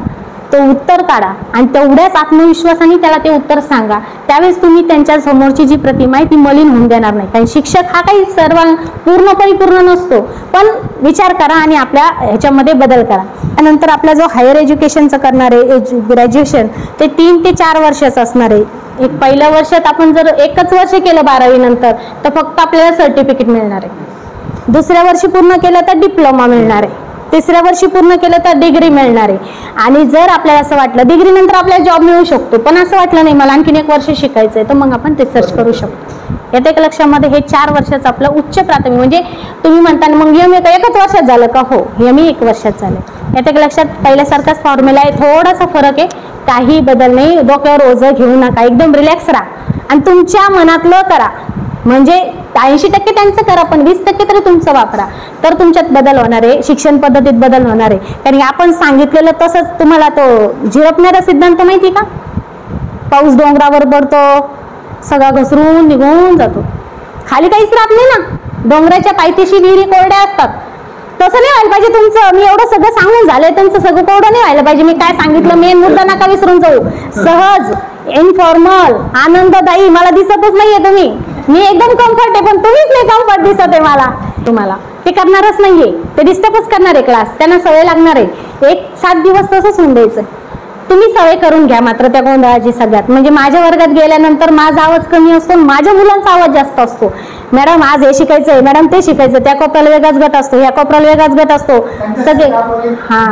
तो उत्तर काढा आणि तेवढ्याच आत्मविश्वासाने त्याला ते उत्तर सांगा. त्यावेळेस तुम्ही त्यांच्या समोरची जी प्रतिमा आहे ती मलिन होऊन देणार नाही. कारण शिक्षक हा काही सर्व पूर्ण परिपूर्ण नसतो, पण विचार करा आणि आपल्या ह्याच्यामध्ये बदल करा. त्यानंतर आपला जो हायर एज्युकेशनचं करणार आहे ग्रॅज्युएशन, ते 3 ते 4 वर्षाचं असणार आहे. एक पहिल्या वर्षात आपण जर एकच वर्ष केलं 12वी नंतर तर फक्त आपल्याला सर्टिफिकेट मिळणार आहे. दुसऱ्या वर्षी पूर्ण केलं तर डिप्लोमा मिळणार आहे. तिसऱ्या वर्षी पूर्ण केलं तर डिग्री मिळणार आहे. आणि जर आपल्याला असं वाटलं डिग्री नंतर आपल्याला जॉब मिळू शकतो, पण असं वाटलं नाही मला आणखीन 1 वर्ष शिकायचंय, तर मग आपण रिसर्च करू शकतो. येत्या एक लक्षामध्ये हे 4 वर्षाचं आपलं उच्च प्राथमिक, म्हणजे तुम्ही म्हणता मग MA का 1च वर्षात झालं का? हो, MA 1 वर्षात झालं. येत्या एक लक्षात पहिल्यासारखाच फॉर्म्युला आहे, थोडासा फरक आहे, काही बदल नाही. डोक्यावर ओझं घेऊ नका, एकदम रिलॅक्स राहा आणि तुमच्या मनातलं करा. म्हणजे 80% त्यांचं करा, पण 20% तरी तुमचं वापरा, तर तुमच्यात बदल होणार आहे, शिक्षण पद्धतीत बदल होणार आहे. कारण आपण सांगितलेलं तसंच तुम्हाला तो झिरपणारा सिद्धांत माहिती का? पाऊस डोंगरावर पडतो, सगळा घसरून निघून जातो, खाली काहीच राहत नाही ना. डोंगराच्या पायथ्याशी विहिरी कोरड्या असतात. तसं नाही व्हायला पाहिजे तुमचं. मी एवढं सगळं सांगून झालंय, त्यांचं सगळं कोरडं नाही व्हायला पाहिजे. मी काय सांगितलं मेन मुद्दा नका विसरून जाऊ. सहज, इनफॉर्मल, आनंददायी. मला दिसतच नाहीये तुम्ही, मी एकदम कम्फर्ट आहे, पण तुम्हीच नाही कम्फर्ट दिसत आहे मला. तुम्हाला ते करणारच नाहीये, ते डिस्टर्बच करणार आहे क्लास, त्यांना सवय लागणार आहे. 1-7 दिवस तसंच होऊन द्यायचं. तुम्ही सवय करून घ्या मात्र त्या गोंधळाची सगळ्यात. म्हणजे माझ्या वर्गात गेल्यानंतर माझा आवाज कमी असतो, माझ्या मुलांचा आवाज जास्त असतो. मॅडम आज हे शिकायचंय, मॅडम ते शिकायचं, त्या कोपऱ्याला वेगळाच गट असतो, ह्या कोपऱ्याला वेगळाच गट असतो सगळे. हा,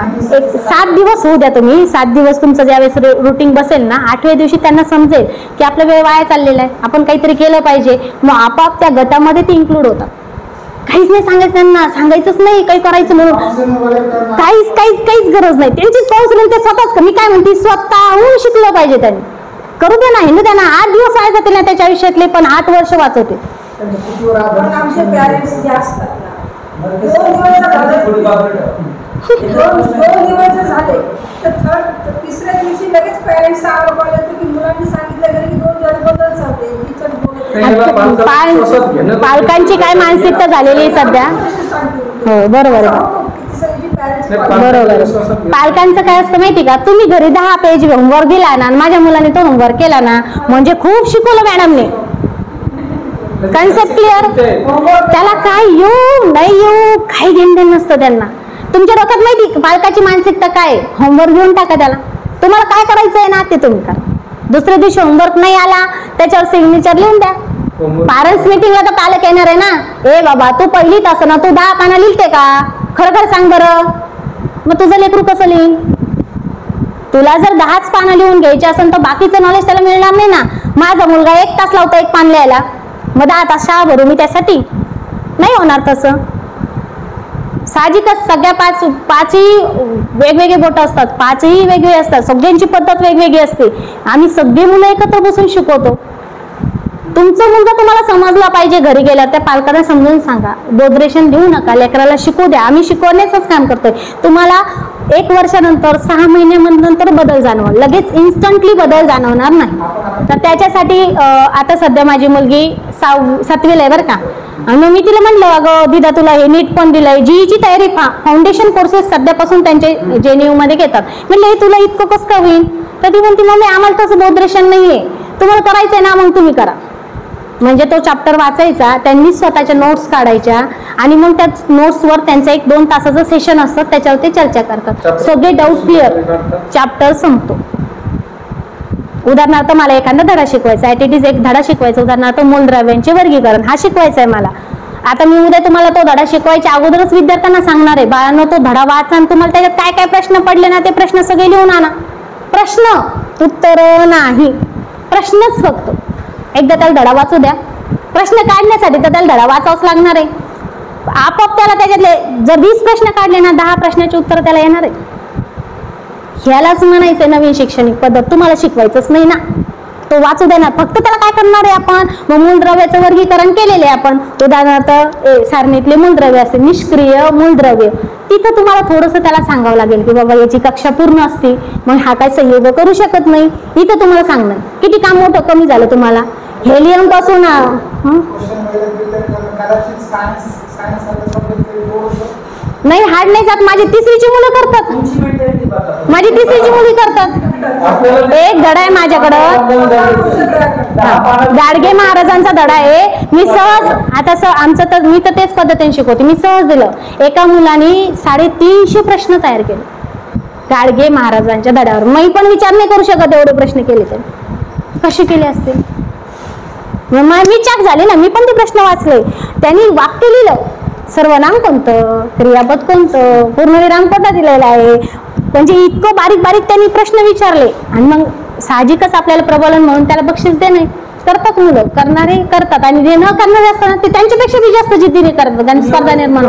7 दिवस होऊ द्या तुम्ही. 7 दिवस तुमचं ज्यावेळेस रुटीन बसेल ना, 8व्या दिवशी त्यांना समजेल की आपला वेळ वाया चाललेला आहे, आपण काहीतरी केलं पाहिजे. मग आपाप त्या गटामध्ये ते इन्क्लूड होतात. काहीच नाही सांगायचं त्यांना, सांगायचंच नाही काही करायचं म्हणून, काहीच गरज नाही. त्यांचीच काउन्सिलिंग ते स्वतःच. मी काय म्हणते, स्वतःहून शिकलं पाहिजे त्यांनी. करू दे ना, हिंदू त्यांना 8 दिवस वाया जातील ना त्याच्या आयुष्यातले, पण 8 वर्ष वाचवते. आमचे पॅरेंट्स जे असतात ना, 2 दिवस झाले तर तिसऱ्या दिवशी लगेच पॅरेंट्स आरोप आले की मुलांनी सांगितलं घरी की 2 दिवस बदल चालते, टीचर पालकांची काय मानसिकता झालेली आहे सध्या. हो बरोबर आहे, बरोबर. पालकांचं काय असतं माहिती का, तुम्ही घरी 10 पेज होमवर्क दिला ना, माझ्या मुलाने तो होमवर्क केला ना, म्हणजे खूप शिकवलं मॅडमने, कन्सेप्ट क्लिअर. त्याला काय येऊ नाही येऊ काही घेणं नसतं त्यांना. तुमच्या डोक्यात माहिती पालकाची मानसिकता काय, होमवर्क घेऊन टाका त्याला, तुम्हाला काय करायचंय ना ते तुम्ही करा. दुसऱ्या दिवशी होमवर्क नाही आला त्याच्यावर सिग्नेचर लिहून द्या. पॅरेंट्स मीटिंगला तर पालक येणार आहे ना, ए बाबा तू पहिलीत असं ना, तू 10 पानं लिहिते का, खरं सांग बरं. मग तुझं लेकरू कसं लिहीन? तुला जर 10च पानं लिहून घ्यायचे असेल तर बाकीचं नॉलेज त्याला मिळणार नाही ना. माझा मुलगा 1 तास लावतो 1 पान लिहायला, मग 10 तास शाळा भरू मी त्यासाठी? नाही होणार तसं. साहजिकच सगळ्या 5ही वेगवेगळे बोट असतात, 5ही वेगवेगळे असतात, सगळ्यांची पद्धत वेगवेगळी असते. आम्ही सगळी मुलं एकत्र बसून शिकवतो. तुमचा मुलगा तुम्हाला समजला पाहिजे. घरी गेल्यावर त्या पालकांना समजून सांगा, बोधरेशन देऊ नका, लेकराला शिकू द्या. आम्ही शिकवण्याचंच काम करतोय. तुम्हाला 1 वर्षानंतर 6 महिन्यानंतर बदल जाणवल, लगेच इन्स्टंटली बदल जाणवणार नाही. तर त्याच्यासाठी आता सध्या माझी मुलगी 7वीला आहे बरं का, आणि मी तिला म्हणलं अगं दिदा तुला हे नीट पण दिलंय, जीईची तयारी फाउंडेशन कोर्सेस सध्यापासून त्यांचे JNU मध्ये घेतात. म्हणलं हे तुला इतकं कसं का होईल? तर ती म्हणते मम्मी आम्हाला तसं बोधरेशन नाहीये, तुम्हाला करायचंय ना मग तुम्ही करा. म्हणजे तो चॅप्टर वाचायचा, त्यांनी स्वतःच्या नोट्स काढायच्या आणि मग त्या नोट्सवर त्यांचं 1-2 तासाचं सेशन असतं, त्याच्यावर ते चर्चा करतात. सगळे डाऊट क्लिअर, चॅप्टर संपतो. उदाहरणार्थ मला एखादा धडा शिकवायचा, ऍटिटीज एक धडा शिकवायचा, उदाहरणार्थ मूलद्रव्यांचे वर्गीकरण हा शिकवायचा आहे मला. आता मी उद्या तुम्हाला तो धडा शिकवायच्या अगोदरच विद्यार्थ्यांना सांगणार आहे, बाळांनो तो धडा वाचा आणि तुम्हाला त्याच्यात काय काय प्रश्न पडले ना ते प्रश्न सगळे लिहून आणा. प्रश्न, उत्तर नाही, प्रश्नच फक्त. एकदा त्याला धडा वाचू द्या. प्रश्न काढण्यासाठी तर त्याला धडा वाचावाच लागणार आहे. आपोआप त्याला त्याच्यातले जर 20 प्रश्न काढले ना 10 प्रश्नाचे उत्तर त्याला येणार आहे. ह्यालाच म्हणायचं नवीन शैक्षणिक पद्धत. तुम्हाला शिकवायचंच नाही ना, तो वाचू देणार. फक्त त्याला काय करणार आहे आपण, मग मूलद्रव्याचं वर्गीकरण केलेले आहे आपण. उदाहरणार्थ सारणीतले मूलद्रव्य असते, निष्क्रिय मूलद्रव्य, तिथं तुम्हाला थोडंसं त्याला सांगावं लागेल की बाबा याची कक्षा पूर्ण असते, मग हा काय संयोग करू शकत नाही. इथं तुम्हाला सांगणार किती काम मोठं कमी झालं तुम्हाला. हेलियम पासून नाही हार्ड नाही जात. माझी तिसरीची मुलं करतात, माझी तिसरीची मुली करतात. एक धडा आहे माझ्याकडं, गाडगे महाराजांचा धडा आहे. मी सहज आता आमचं तर मी तर तेच पद्धतीने शिकवते. मी सहज दिलं, एका मुलाने 350 प्रश्न तयार केले गाडगे महाराजांच्या धड्यावर. मी पण विचार नाही करू शकत एवढे प्रश्न केले तर कसे केले असतील. मी चाक झाले ना, मी पण ते प्रश्न वाचले. त्यांनी वाक्य लिहिलं, सर्वनाम कोणतं, क्रियापद कोणतं, पूर्णविराम कोणता दिलेला आहे, म्हणजे इतकं बारीक बारीक त्यांनी प्रश्न विचारले. आणि मग साहजिकच आपल्याला प्रबोधन म्हणून त्याला बक्षीस देणे करतात मुलं, करणारे करतात. आणि जे न करणारे असतात ते त्यांच्यापेक्षा बी जास्त जिद्दीने करतात आणि स्पर्धा निर्माण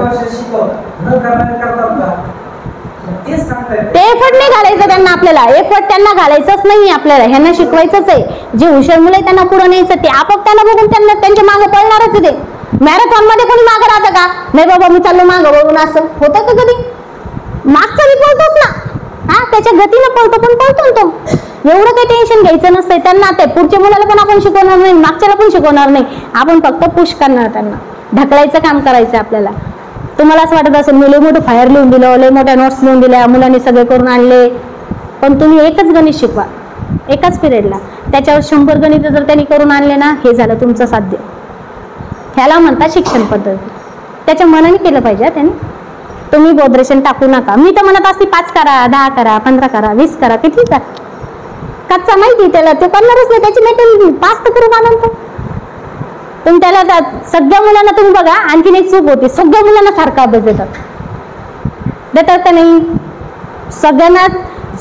ते एफर्ट नाही घालायचं त्यांना. आपल्याला एफर्ट त्यांना घालायचंच नाही, आपल्याला ह्यांना शिकवायचंच आहे. जे हुशार मुलं त्यांना पुढे न्यायचं, ते आपोआप त्यांना बघून त्यांना त्यांच्या मागे पळणारच आहे. ते मॅरेथॉन मध्ये कोणी मागं राहतं का, नाही बाबा मी चाललो मागं बघून, असं होतं का कधी. मागचा बी पळतोच ना, हा त्याच्या गतीनं पळतो पण पळतो तो. एवढं काही टेन्शन घ्यायचं नसतंय त्यांना. ते पुढच्या मुलाला पण आपण शिकवणार नाही, मागच्याला पण शिकवणार नाही. आपण फक्त पुश करणार, त्यांना ढकलायचं काम करायचं आपल्याला. तुम्हाला असं वाटत असेल मी लय मोठं फायर लिहून दिलं, लय मोठ्या नोट्स लिहून दिल्या, मुलांनी सगळे करून आणले. पण तुम्ही एकच गणित शिकवा एकाच पिरियडला, त्याच्यावर 100 गणित जर त्यांनी करून आणले ना, हे झालं तुमचं साध्य. ह्याला म्हणतात शिक्षण पद्धती. त्याच्या मनाने केलं पाहिजे त्यांनी. तुम्ही बोधरेशन टाकू नका. मी तर म्हणत असते 5 करा, 10 करा, 15 करा, 20 करा, किती करा. कच्चा माहिती त्याला, ते करणारच नाही. त्याची मेटल 5 तर करू का. तुम्ही त्याला सगळ्या मुलांना तुम्ही बघा, आणखीन एक चूक होती, सगळ्या मुलांना सारखा अभ्यास देतात का नाही. सगळ्यांना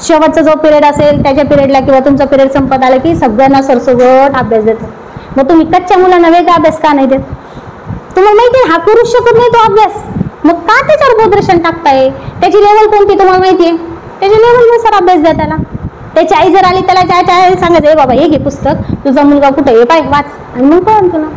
शेवटचा जो पिरियड असेल त्याच्या पिरियडला किंवा तुमचा पिरियड संपत आला की सगळ्यांना सरसगट अभ्यास देतात. मग तुम्ही कच्च्या मुलांना वेगळा अभ्यास का नाही देत. तुम्हाला माहिती आहे हा करूच शकत नाही तो अभ्यास, मग का त्याच्यावर बोधरेशन टाकताय. त्याची लेवल कोणती तुम्हाला माहिती आहे, त्याच्या लेवलनुसार अभ्यास द्या त्याला. त्याची आई जर आली त्याला त्या सांगायचं, ए बाबा हे घे पुस्तक, तुझा मुलगा कुठे आहे पाय वाच, आणि मग कळण तुला.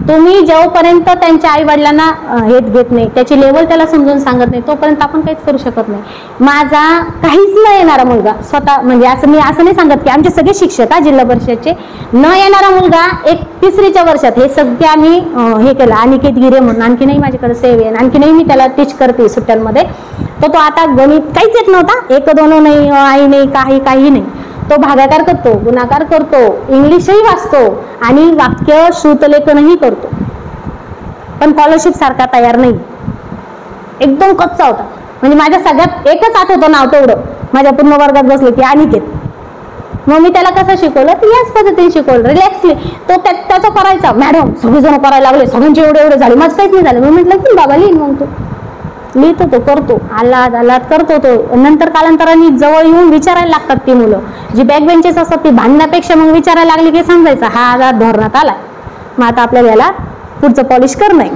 तुम्ही जोपर्यंत त्यांच्या आई वडिलांना हे घेत नाही, त्याची लेवल त्याला समजून सांगत नाही, तोपर्यंत आपण काहीच करू शकत नाही. माझा काहीच न येणारा मुलगा स्वतः, म्हणजे असं मी असं नाही सांगत की आमचे सगळे शिक्षक जिल्हा परिषदचे, न येणारा मुलगा एक 3रीच्या वर्षात हे सगळे आम्ही हे केलं. अनिकेत गिरे म्हणून आणखी नाही माझ्याकडे सेव आहे, आणखी नाही मी त्याला टीच करते सुट्ट्यांमध्ये. तो आता गणित काहीच येत नव्हता, 1 2 नाही, आई नाही, काही नाही. तो भागाकार करतो, गुणाकार करतो, इंग्लिशही वाचतो आणि वाक्य श्रुतलेखनही करतो. पण स्कॉलरशिप सारखा तयार नाही, एकदम कच्चा होता. म्हणजे माझ्या सगळ्यात एकच आठवतं नाव तेवढं, माझ्या पूर्ण वर्गात बसले की अनिकेत. मग मी त्याला कसं शिकवलं, तर याच पद्धतीने शिकवलं, रिलॅक्सली. तो त्याचं करायचा, मॅडम सगळेजण करायला लागले, सगळ्यांचे एवढे झाले, माझं काहीच नाही झालं. मी म्हटलं की बाबा लिहिन, मग तो लिहितो, तो करतो, आलाद करतो तो. नंतर कालांतराने जवळ येऊन विचारायला लागतात ती मुलं, जी बॅक बेंचेस असतात ती भांडण्यापेक्षा मग विचारायला लागली की समजायचं हा आता धोरणात आलाय, मग आता आपल्याला याला पुढचं पॉलिश करणं आहे.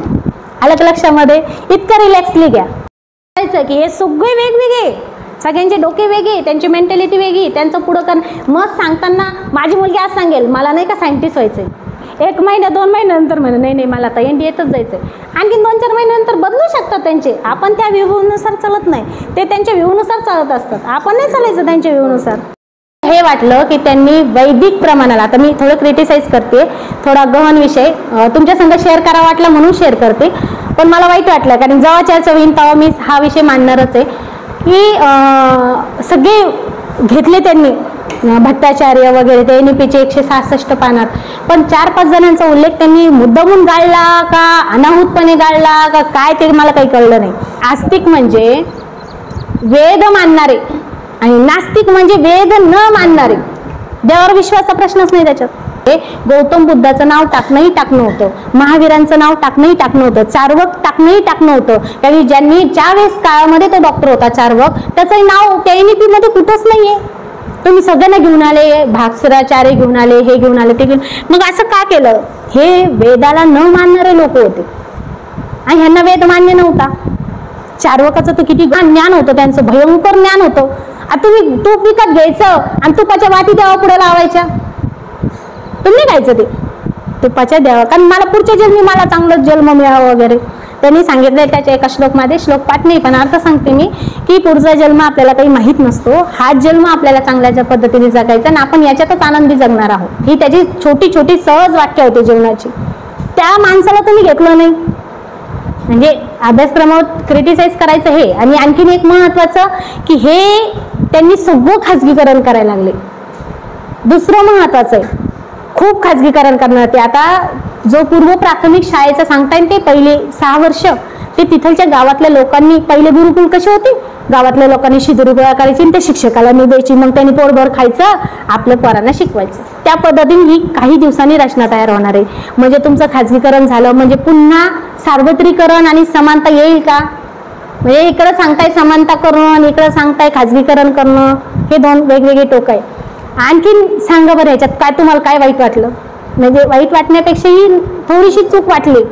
आलं का लक्षामध्ये. इतकं रिलॅक्सली घ्या की हे सगळे वेगवेगळे, सगळ्यांचे डोके वेगळे, त्यांची मेंटॅलिटी वेगळी, त्यांचं पुढं मग सांगताना माझी मुलगी आज सांगेल मला नाही का सायंटिस्ट व्हायचंय, 1 महिना 2 महिन्यानंतर म्हणे नाही मला आता NDAतच जायचंय. आणखी 2-4 महिन्यानंतर बदलू शकतात त्यांचे. आपण त्या व्ह्यूनुसार चालत नाही, ते त्यांच्या व्ह्यूनुसार चालत असतात. आपण नाही चालायचं त्यांच्या व्ह्यूनुसार. हे वाटलं की त्यांनी वैदिक प्रमाणाला, आता मी थोडं क्रिटिसाइज करते, थोडा गहन विषय तुमच्या संग शेअर करा वाटला म्हणून शेअर करते. पण मला वाईट वाटलं, कारण जेव्हा चर्चा होईल तेव्हा मी हा विषय मांडणारच आहे की सगळे घेतले त्यांनी भट्टाचार्य वगैरे ते NEPचे 166 पानात, पण 4-5 जणांचा उल्लेख त्यांनी मुद्दामून गाळला का अनाहूतपणे गाळला का काय ते मला काही कळलं नाही. आस्तिक म्हणजे वेद मानणारे आणि नास्तिक म्हणजे वेद न मानणारे. देवावर विश्वासाचा प्रश्नच नाही त्याच्यात. गौतम बुद्धाचं नाव टाकणंही टाकणं होतं, महावीरांचं नाव टाकणंही टाकणं होतं, चार्वक टाकणंही टाकणं होतं. कारण ज्यांनी ज्यावेळेस काळामध्ये तो डॉक्टर होता चार्वक, त्याचं नाव त्या NEP मध्ये कुठंच नाहीये. तुम्ही सगळ्यांना घेऊन आले, भास्कराचार्य घेऊन आले, हे घेऊन आले, ते घेऊन. मग असं का केलं. हे वेदाला न मानणारे लोक होते. आणि ह्यांना वेद मान्य नव्हता. चार्वकाचं तर किती ज्ञान होतं, त्यांचं भयंकर ज्ञान होतं. आता तुम्ही तूप विकत घ्यायचं आणि तुपाच्या वाटी देवा पुढे लावायच्या, तुम्ही खायचं ते तुपाच्या देवा, कारण मला पुढच्या जन्मी मला चांगलं जन्म मिळावं वगैरे. त्यांनी सांगितलंय त्याच्या एका श्लोकमध्ये, श्लोक पाठ नाही पण अर्थ सांगते मी, की पुढचा जन्म आपल्याला काही माहीत नसतो, हा जन्म आपल्याला चांगल्या पद्धतीने जगायचा आणि आपण याच्यातच आनंदी जगणार आहोत. ही त्याची छोटी छोटी सहज वाक्य होते जीवनाची. त्या माणसाला तुम्ही घेतलं नाही. म्हणजे अभ्यासक्रमावर क्रिटिसाइज करायचं हे. आणि आणखीन एक महत्वाचं की हे त्यांनी सगळं खाजगीकरण करायला लागले. दुसरं महत्वाचं आहे, खूप खाजगीकरण करणार ते. आता जो पूर्व प्राथमिक शाळेचं सांगता येईल ते पहिले 6 वर्ष ते तिथलच्या गावातल्या लोकांनी, पहिले गुरुकुल कसे होते, गावातल्या लोकांनी शिदोरी गोळा करायची आणि ते शिक्षकाला मी द्यायची, मग त्यांनी पोटभर खायचं, आपल्या पोरांना शिकवायचं. त्या पद्धतीने ही काही दिवसांनी रचना तयार होणार आहे. म्हणजे तुमचं खाजगीकरण झालं म्हणजे पुन्हा सार्वत्रिकरण आणि समानता येईल का? म्हणजे इकडं सांगताय समानता करणं आणि इकडं सांगताय खाजगीकरण करणं, हे दोन वेगवेगळे टोक आहे. आणखीन सांगा बरं ह्याच्यात काय तुम्हाला काय वाईट वाटलं? म्हणजे वाईट वाटण्यापेक्षाही थोडीशी चूक वाटली.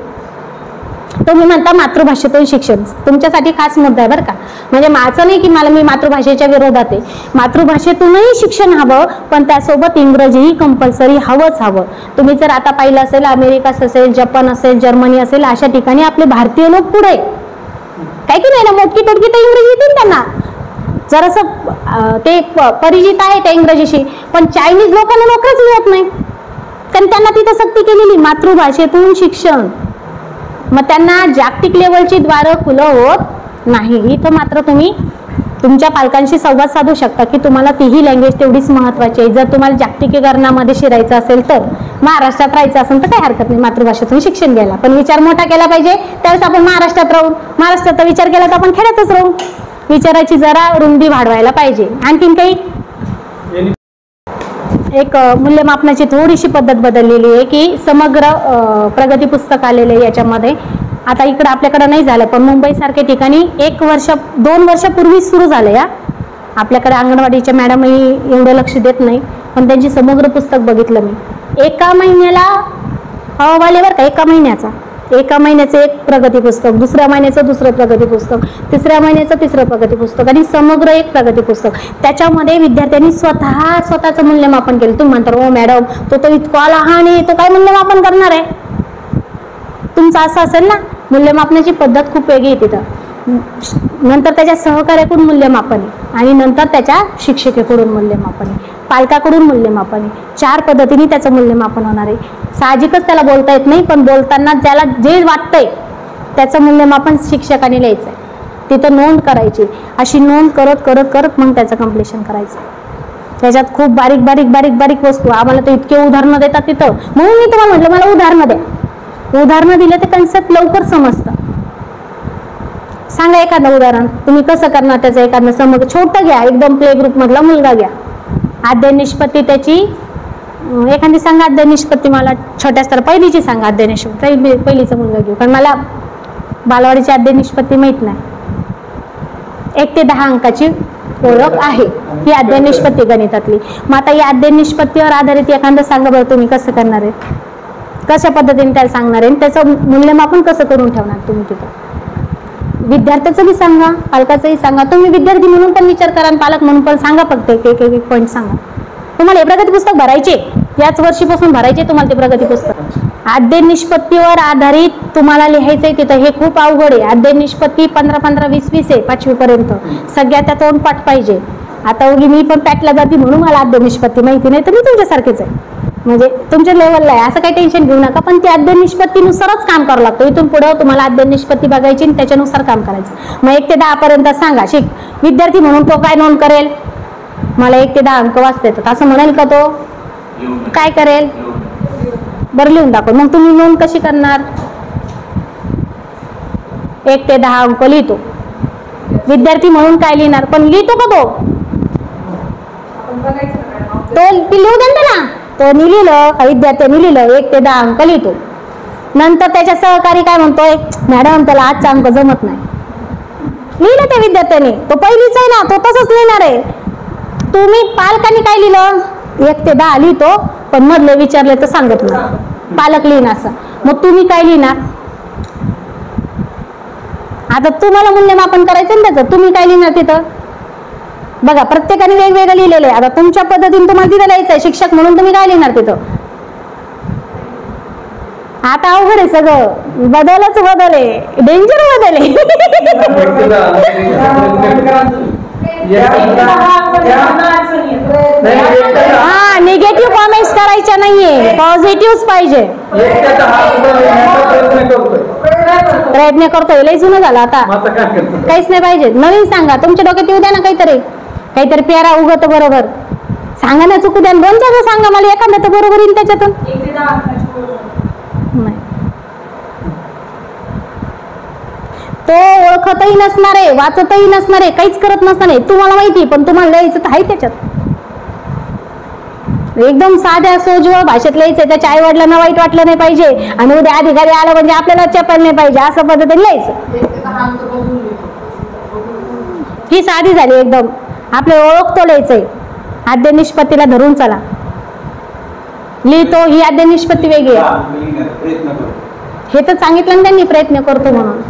तुम्ही म्हणता मातृभाषेतून शिक्षण, तुमच्यासाठी खास मुद्दा आहे बरं का. म्हणजे माझं नाही की मी मातृभाषेच्या विरोधात आहे, मातृभाषेतूनही शिक्षण हवं, पण त्यासोबत इंग्रजीही कंपल्सरी हवं. तुम्ही जर आता पाहिलं असेल, अमेरिका असेल, जपान असेल, जर्मनी असेल, अशा ठिकाणी आपले भारतीय लोक पुढे काय की नाही ना, मोठी तोडकी तर इंग्रजी येतील त्यांना, जरासं ते परिचित आहे त्या इंग्रजीशी. पण चायनीज लोकांना नोकरीच मिळत नाही, कारण त्यांना तिथं सक्ती केलेली मातृभाषेतून शिक्षण. मग त्यांना जागतिक लेवलची द्वारं खुलं होत नाही. इथं मात्र तुम्ही तुमच्या पालकांशी संवाद साधू शकता की तुम्हाला तीही लँग्वेज तेवढीच महत्वाची आहे. जर तुम्हाला जागतिकीकरणामध्ये शिरायचं असेल तर, महाराष्ट्रात राहायचं असेल तर काही हरकत नाही मातृभाषेतून शिक्षण घ्यायला, पण विचार मोठा केला पाहिजे. त्यावेळेस आपण महाराष्ट्रात राहू, महाराष्ट्राचा विचार केला तर आपण खेड्यातच राहू. विचाराची जरा रुंदी वाढवायला पाहिजे. आणखीन काही एक मूल्यमापनाची थोडीशी पद्धत बदललेली आहे की समग्र प्रगती पुस्तक आलेलं आहे याच्यामध्ये. आता इकडं आपल्याकडं नाही झालं, पण मुंबईसारख्या ठिकाणी 1-2 वर्षापूर्वी सुरू झालं. या आपल्याकडे अंगणवाडीच्या मॅडमही एवढं लक्ष देत नाही, पण त्यांची समग्र पुस्तक बघितलं मी. एका महिन्याला अहवाल बरं का, एका महिन्याचं एक प्रगती पुस्तक, दुसऱ्या महिन्याचं दुसरं प्रगती पुस्तक, तिसऱ्या महिन्याचं तिसरं प्रगती पुस्तक आणि समग्र एक प्रगती पुस्तक. त्याच्यामध्ये विद्यार्थ्यांनी स्वतःचं मूल्यमापन केलं. तुम्ही म्हणता हो मॅडम तो इतका लहान आहे, तो काय मूल्यमापन करणार आहे? तुमचं असं असेल ना, मूल्यमापनाची पद्धत खूप वेगळी आहे तिथं. नंतर त्याच्या सहकार्याकडून मूल्यमापन आहे आणि नंतर त्याच्या शिक्षिकेकडून मूल्यमापन आहे, पालकाकडून मूल्यमापन आहे. 4 पद्धतीने त्याचं मूल्यमापन होणार आहे. साहजिकच त्याला बोलता येत नाही, पण बोलताना ज्याला जे वाटतंय त्याचं मूल्यमापन शिक्षकाने लिहायचं आहे, तिथं नोंद करायची. अशी नोंद करत करत करत मग त्याचं कम्प्लिशन करायचं. त्याच्यात खूप बारीक वस्तू, आम्हाला तर इतके उदाहरणं देतात तिथं. म्हणून मी तुम्हाला म्हटलं मला उदाहरणं द्या. उदाहरणं दिलं ते कन्सेप्ट लवकर समजतं. सांगा एखादं उदाहरण, तुम्ही कसं करणार त्याचं एखादं समज. छोटं घ्या, एकदम प्ले ग्रुप मधला मुलगा घ्या. अध्ययन निष्पत्ती त्याची एखादी सांगा. अध्ययन निष्पत्ती मला छोट्या स्तर पहिलीची सांगा. अध्ययन निष्पत्ती पहिलीचा मुलगा घेऊ, कारण मला बालवाडीची अध्ययन निष्पत्ती माहित नाही. 1 ते 10 अंकाची ओळख आहे ही अध्ययन निष्पत्ती गणितातली. मग आता या अध्ययन निष्पत्तीवर आधारित एखादं सांगा बरं तुम्ही कसं करणार आहे, कशा पद्धतीने त्याला सांगणार आहे, त्याचं मूल्यमापन कसं करून ठेवणार तुम्ही तिथं. विद्यार्थ्याचं बी सांगा, पालकाचंही सांगा. तुम्ही विद्यार्थी म्हणून पण विचार करा आणि पालक म्हणून पण सांगा. फक्त एक पॉईंट सांगा. तुम्हाला हे प्रगती पुस्तक भरायचे, याच वर्षीपासून भरायचे तुम्हाला ते प्रगती पुस्तक. अध्ययन निष्पत्तीवर आधारित तुम्हाला लिहायचंय तिथं. हे खूप अवघड आहे. अध्ययन निष्पत्ती 15-20 आहे 5वी पर्यंत. सगळ्या त्या तोंड पाठ पाहिजे. आता उगी मी पण पॅटला जाते म्हणून मला अध्ययन निष्पत्ती माहिती नाही, तर मी तुमच्यासारखेच आहे, म्हणजे तुमच्या लेवलला आहे. असं काही टेन्शन घेऊ नका. पण ते अध्ययन निष्पत्तीनुसारच काम करावं लागतं. इथून पुढे तुम्हाला अध्ययन निष्पत्ती बघायची आणि त्याच्यानुसार काम करायचं. मग 1 ते 10 पर्यंत सांगा. विद्यार्थी म्हणून तो काय नोंद करेल, मला 1 ते 10 अंक वाचता येतात असं म्हणाल का? तो काय करेल, बरं लिहून दाखव. मग तुम्ही नोंद कशी करणार? 1 ते 10 अंक लिहितो. विद्यार्थी म्हणून काय लिहिणार, पण लिहितो का तो लिहू दे ना. तो लिहिलं, विद्यार्थ्यांनी लिहिलं 1 ते 10 अंक लिहितो. नंतर त्याच्या सहकारी काय म्हणतोय, मॅडम त्याला 8चा अंक जमत नाही. लिहिलं त्या विद्यार्थ्याने, तो पहिलीच आहे ना, तो तसंच लिहिणार आहे. तुम्ही पालकांनी काय लिहिलं, 1 ते 10 लिहितो, पण मधले विचारले तर सांगत नाही, पालक लिहिणार असं. मग तुम्ही काय लिहिणार, आता तुम्हाला मूल्यमापन करायचं ना त्याचं, तुम्ही काय लिहिणार तिथं? बघा प्रत्येकाने वेगवेगळं लिहिलेलं आहे. आता तुमच्या पद्धतीने तुम्हाला तिथं लिहायचं आहे शिक्षक म्हणून, तुम्ही काय लिहिणार तिथं? आता अवघड आहे सगळं, बदलच बदल आहे, डेंजर बदल आहे. हा, निगेटिव्ह कॉमेंट्स करायच्या नाहीये, पॉझिटिव्ह पाहिजे. प्रयत्न करतोय, लय जुनं झालं आता, काहीच नाही पाहिजे. नवीन सांगा, तुमच्या डोक्यात येऊ द्या ना काहीतरी पेरा उगत बरोबर सांगा ना, चुकू द्या, 2 जागा सांगा मला, एखादा तर बरोबर येईल त्याच्यातून. नाही, तो ओळखतही नसणार आहे, वाचतही नसणार आहे, काहीच करत नसणार आहे, तुम्हाला माहिती, पण तुम्हाला लिहायचं तर आहे त्याच्यात. एकदम साध्या सोजवळ भाषेत लिहायचं, त्याच्या आई वडिलांना वाईट वाटलं नाही पाहिजे आणि उद्या अधिकारी आला म्हणजे आपल्याला चपल नाही पाहिजे, असं पद्धतीने लिहायचं. ही साधी झाली एकदम, आपले ओळखतो लिहायचंय. आद्य निष्पत्तीला धरून चला, लिहितो, ही आद्य निष्पत्ती वेगळी आहे. हे तर सांगितलं ना त्यांनी, प्रयत्न करतो म्हणून.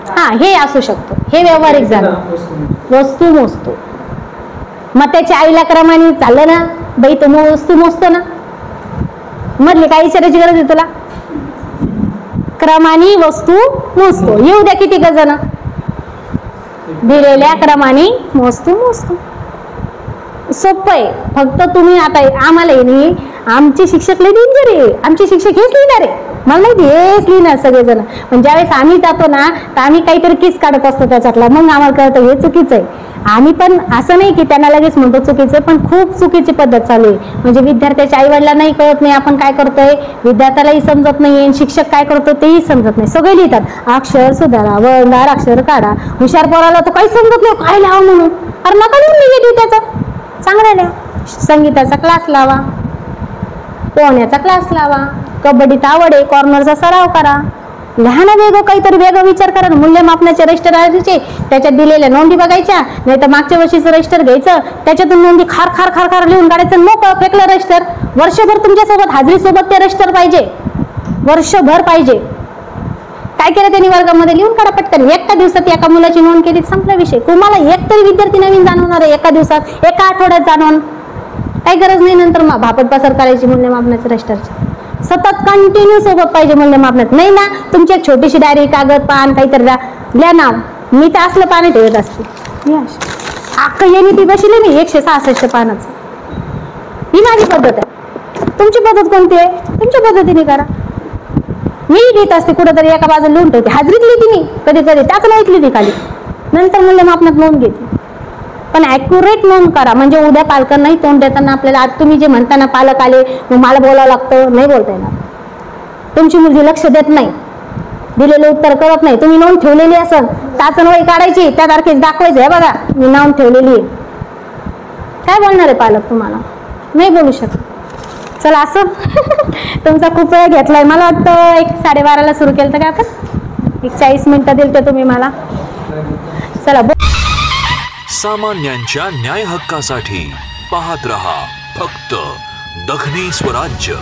हा, हे असू शकतो, हे व्यवहारिक झालं. वस्तू मोजतो, मग त्याच्या आईला क्रमाने चाललं ना बाई, तो वस्तू मोजतो ना, मधली काय विचारायची गरज आहे तुला? क्रमाने वस्तू मोजतो, येऊ द्या किती गजन, दिलेल्या क्रमाने वस्तू मोजतो. सोपं आहे. फक्त तुम्ही आता आम्हाला नाही, आमचे शिक्षक लय डेंजर आहे, आमचे शिक्षक हेच लिहिणार आहे, मला नाही हेच लिहिणार सगळेजण. पण ज्यावेळेस आम्ही जातो ना, तर आम्ही काहीतरी किस काढत असतो त्याच्यातला, मग आम्हाला कळतं हे चुकीचं आहे. आम्ही पण असं नाही की त्यांना लगेच म्हणतो चुकीचं, पण खूप चुकीची पद्धत चालू आहे. म्हणजे विद्यार्थ्याच्या आई वडिलांनाही कळत नाही आपण काय करतोय, विद्यार्थ्यालाही समजत नाही, शिक्षक काय करतो तेही समजत नाही. सगळे लिहितात, अक्षर सुधारा, वळणदार अक्षर काढा. हुशार पोराला तो काही समजत नाही, काय लावा म्हणून. अरे नका लिहून निगेटिव्ह त्याचा, चांगला लिहा. संगीताचा क्लास लावा, पोहण्याचा क्लास लावा, कबड्डीत आवड आहे, कॉर्नरचा सराव करा, लहान वेगळं काहीतरी वेगळं विचार करा. मूल्यमापनाचे रजिस्टर आणायचे, त्याच्यात दिलेल्या नोंदी बघायच्या, नाही तर मागच्या वर्षीचं रजिस्टर घ्यायचं, त्याच्यातून नोंदी खार खार खार खार लिहून काढायचं, मोकळं फेकलं रजिस्टर. वर्षभर तुमच्यासोबत हाजरीसोबत ते रजिस्टर पाहिजे, वर्षभर पाहिजे. काय केलं त्यांनी वर्गामध्ये, लिहून काढा पटकन. एका दिवसात एका मुलाची नोंद केली, संपला विषय. तुम्हाला एक तरी विद्यार्थी नवीन जाणवणार आहे एका दिवसात, एका आठवड्यात जाणवून काही गरज नाही. नंतर भापट पसर करायची मूल्यमापनाचे रजिस्टरची, सतत कंटिन्यू सोबत पाहिजे मूल्यमापनात. नाही ना, तुमची एक छोटीशी डायरी, कागद, पान काहीतरी द्या नाव. मी तर असलं पान ठेवत असते, अख्खं येणे ती बसली मी 166 पानाचं. ही माझी पद्धत आहे. तुमची पद्धत कोणती आहे? तुमच्या पद्धतीने करा. मी लिहित असते कुठेतरी एका बाजूला लिहून ठेवते, हाजरीत लिहिते मी कधी कधी, त्याच नाहीत लिहिते खाली, नंतर मूल्यमापनात नोंद घेते. पण ॲक्युरेट नोंद करा, म्हणजे उद्या पालकांनाही तोंड देताना आपल्याला, आज तुम्ही जे म्हणताना पालक आले मग मला बोलावं लागतं, नाही बोलता येणार. तुमची मुलगी लक्ष देत नाही, दिलेलं उत्तर करत नाही, तुम्ही नोंद ठेवलेली असेल, ताचण वही काढायची, त्या तारखेस दाखवायचं, हे बघा मी नोंद ठेवलेली आहे. काय बोलणार आहे पालक तुम्हाला? नाही बोलू शकत. चला असं तुमचा खूप वेळ घेतलाय, मला वाटतं 1:12ला सुरू केलं तर काय आपण 40 मिनिटं दिल तर तुम्ही मला. चला सामान्यांच्या न्याय हक्कासाठी पाहत रहा फक्त दखनी स्वराज्य.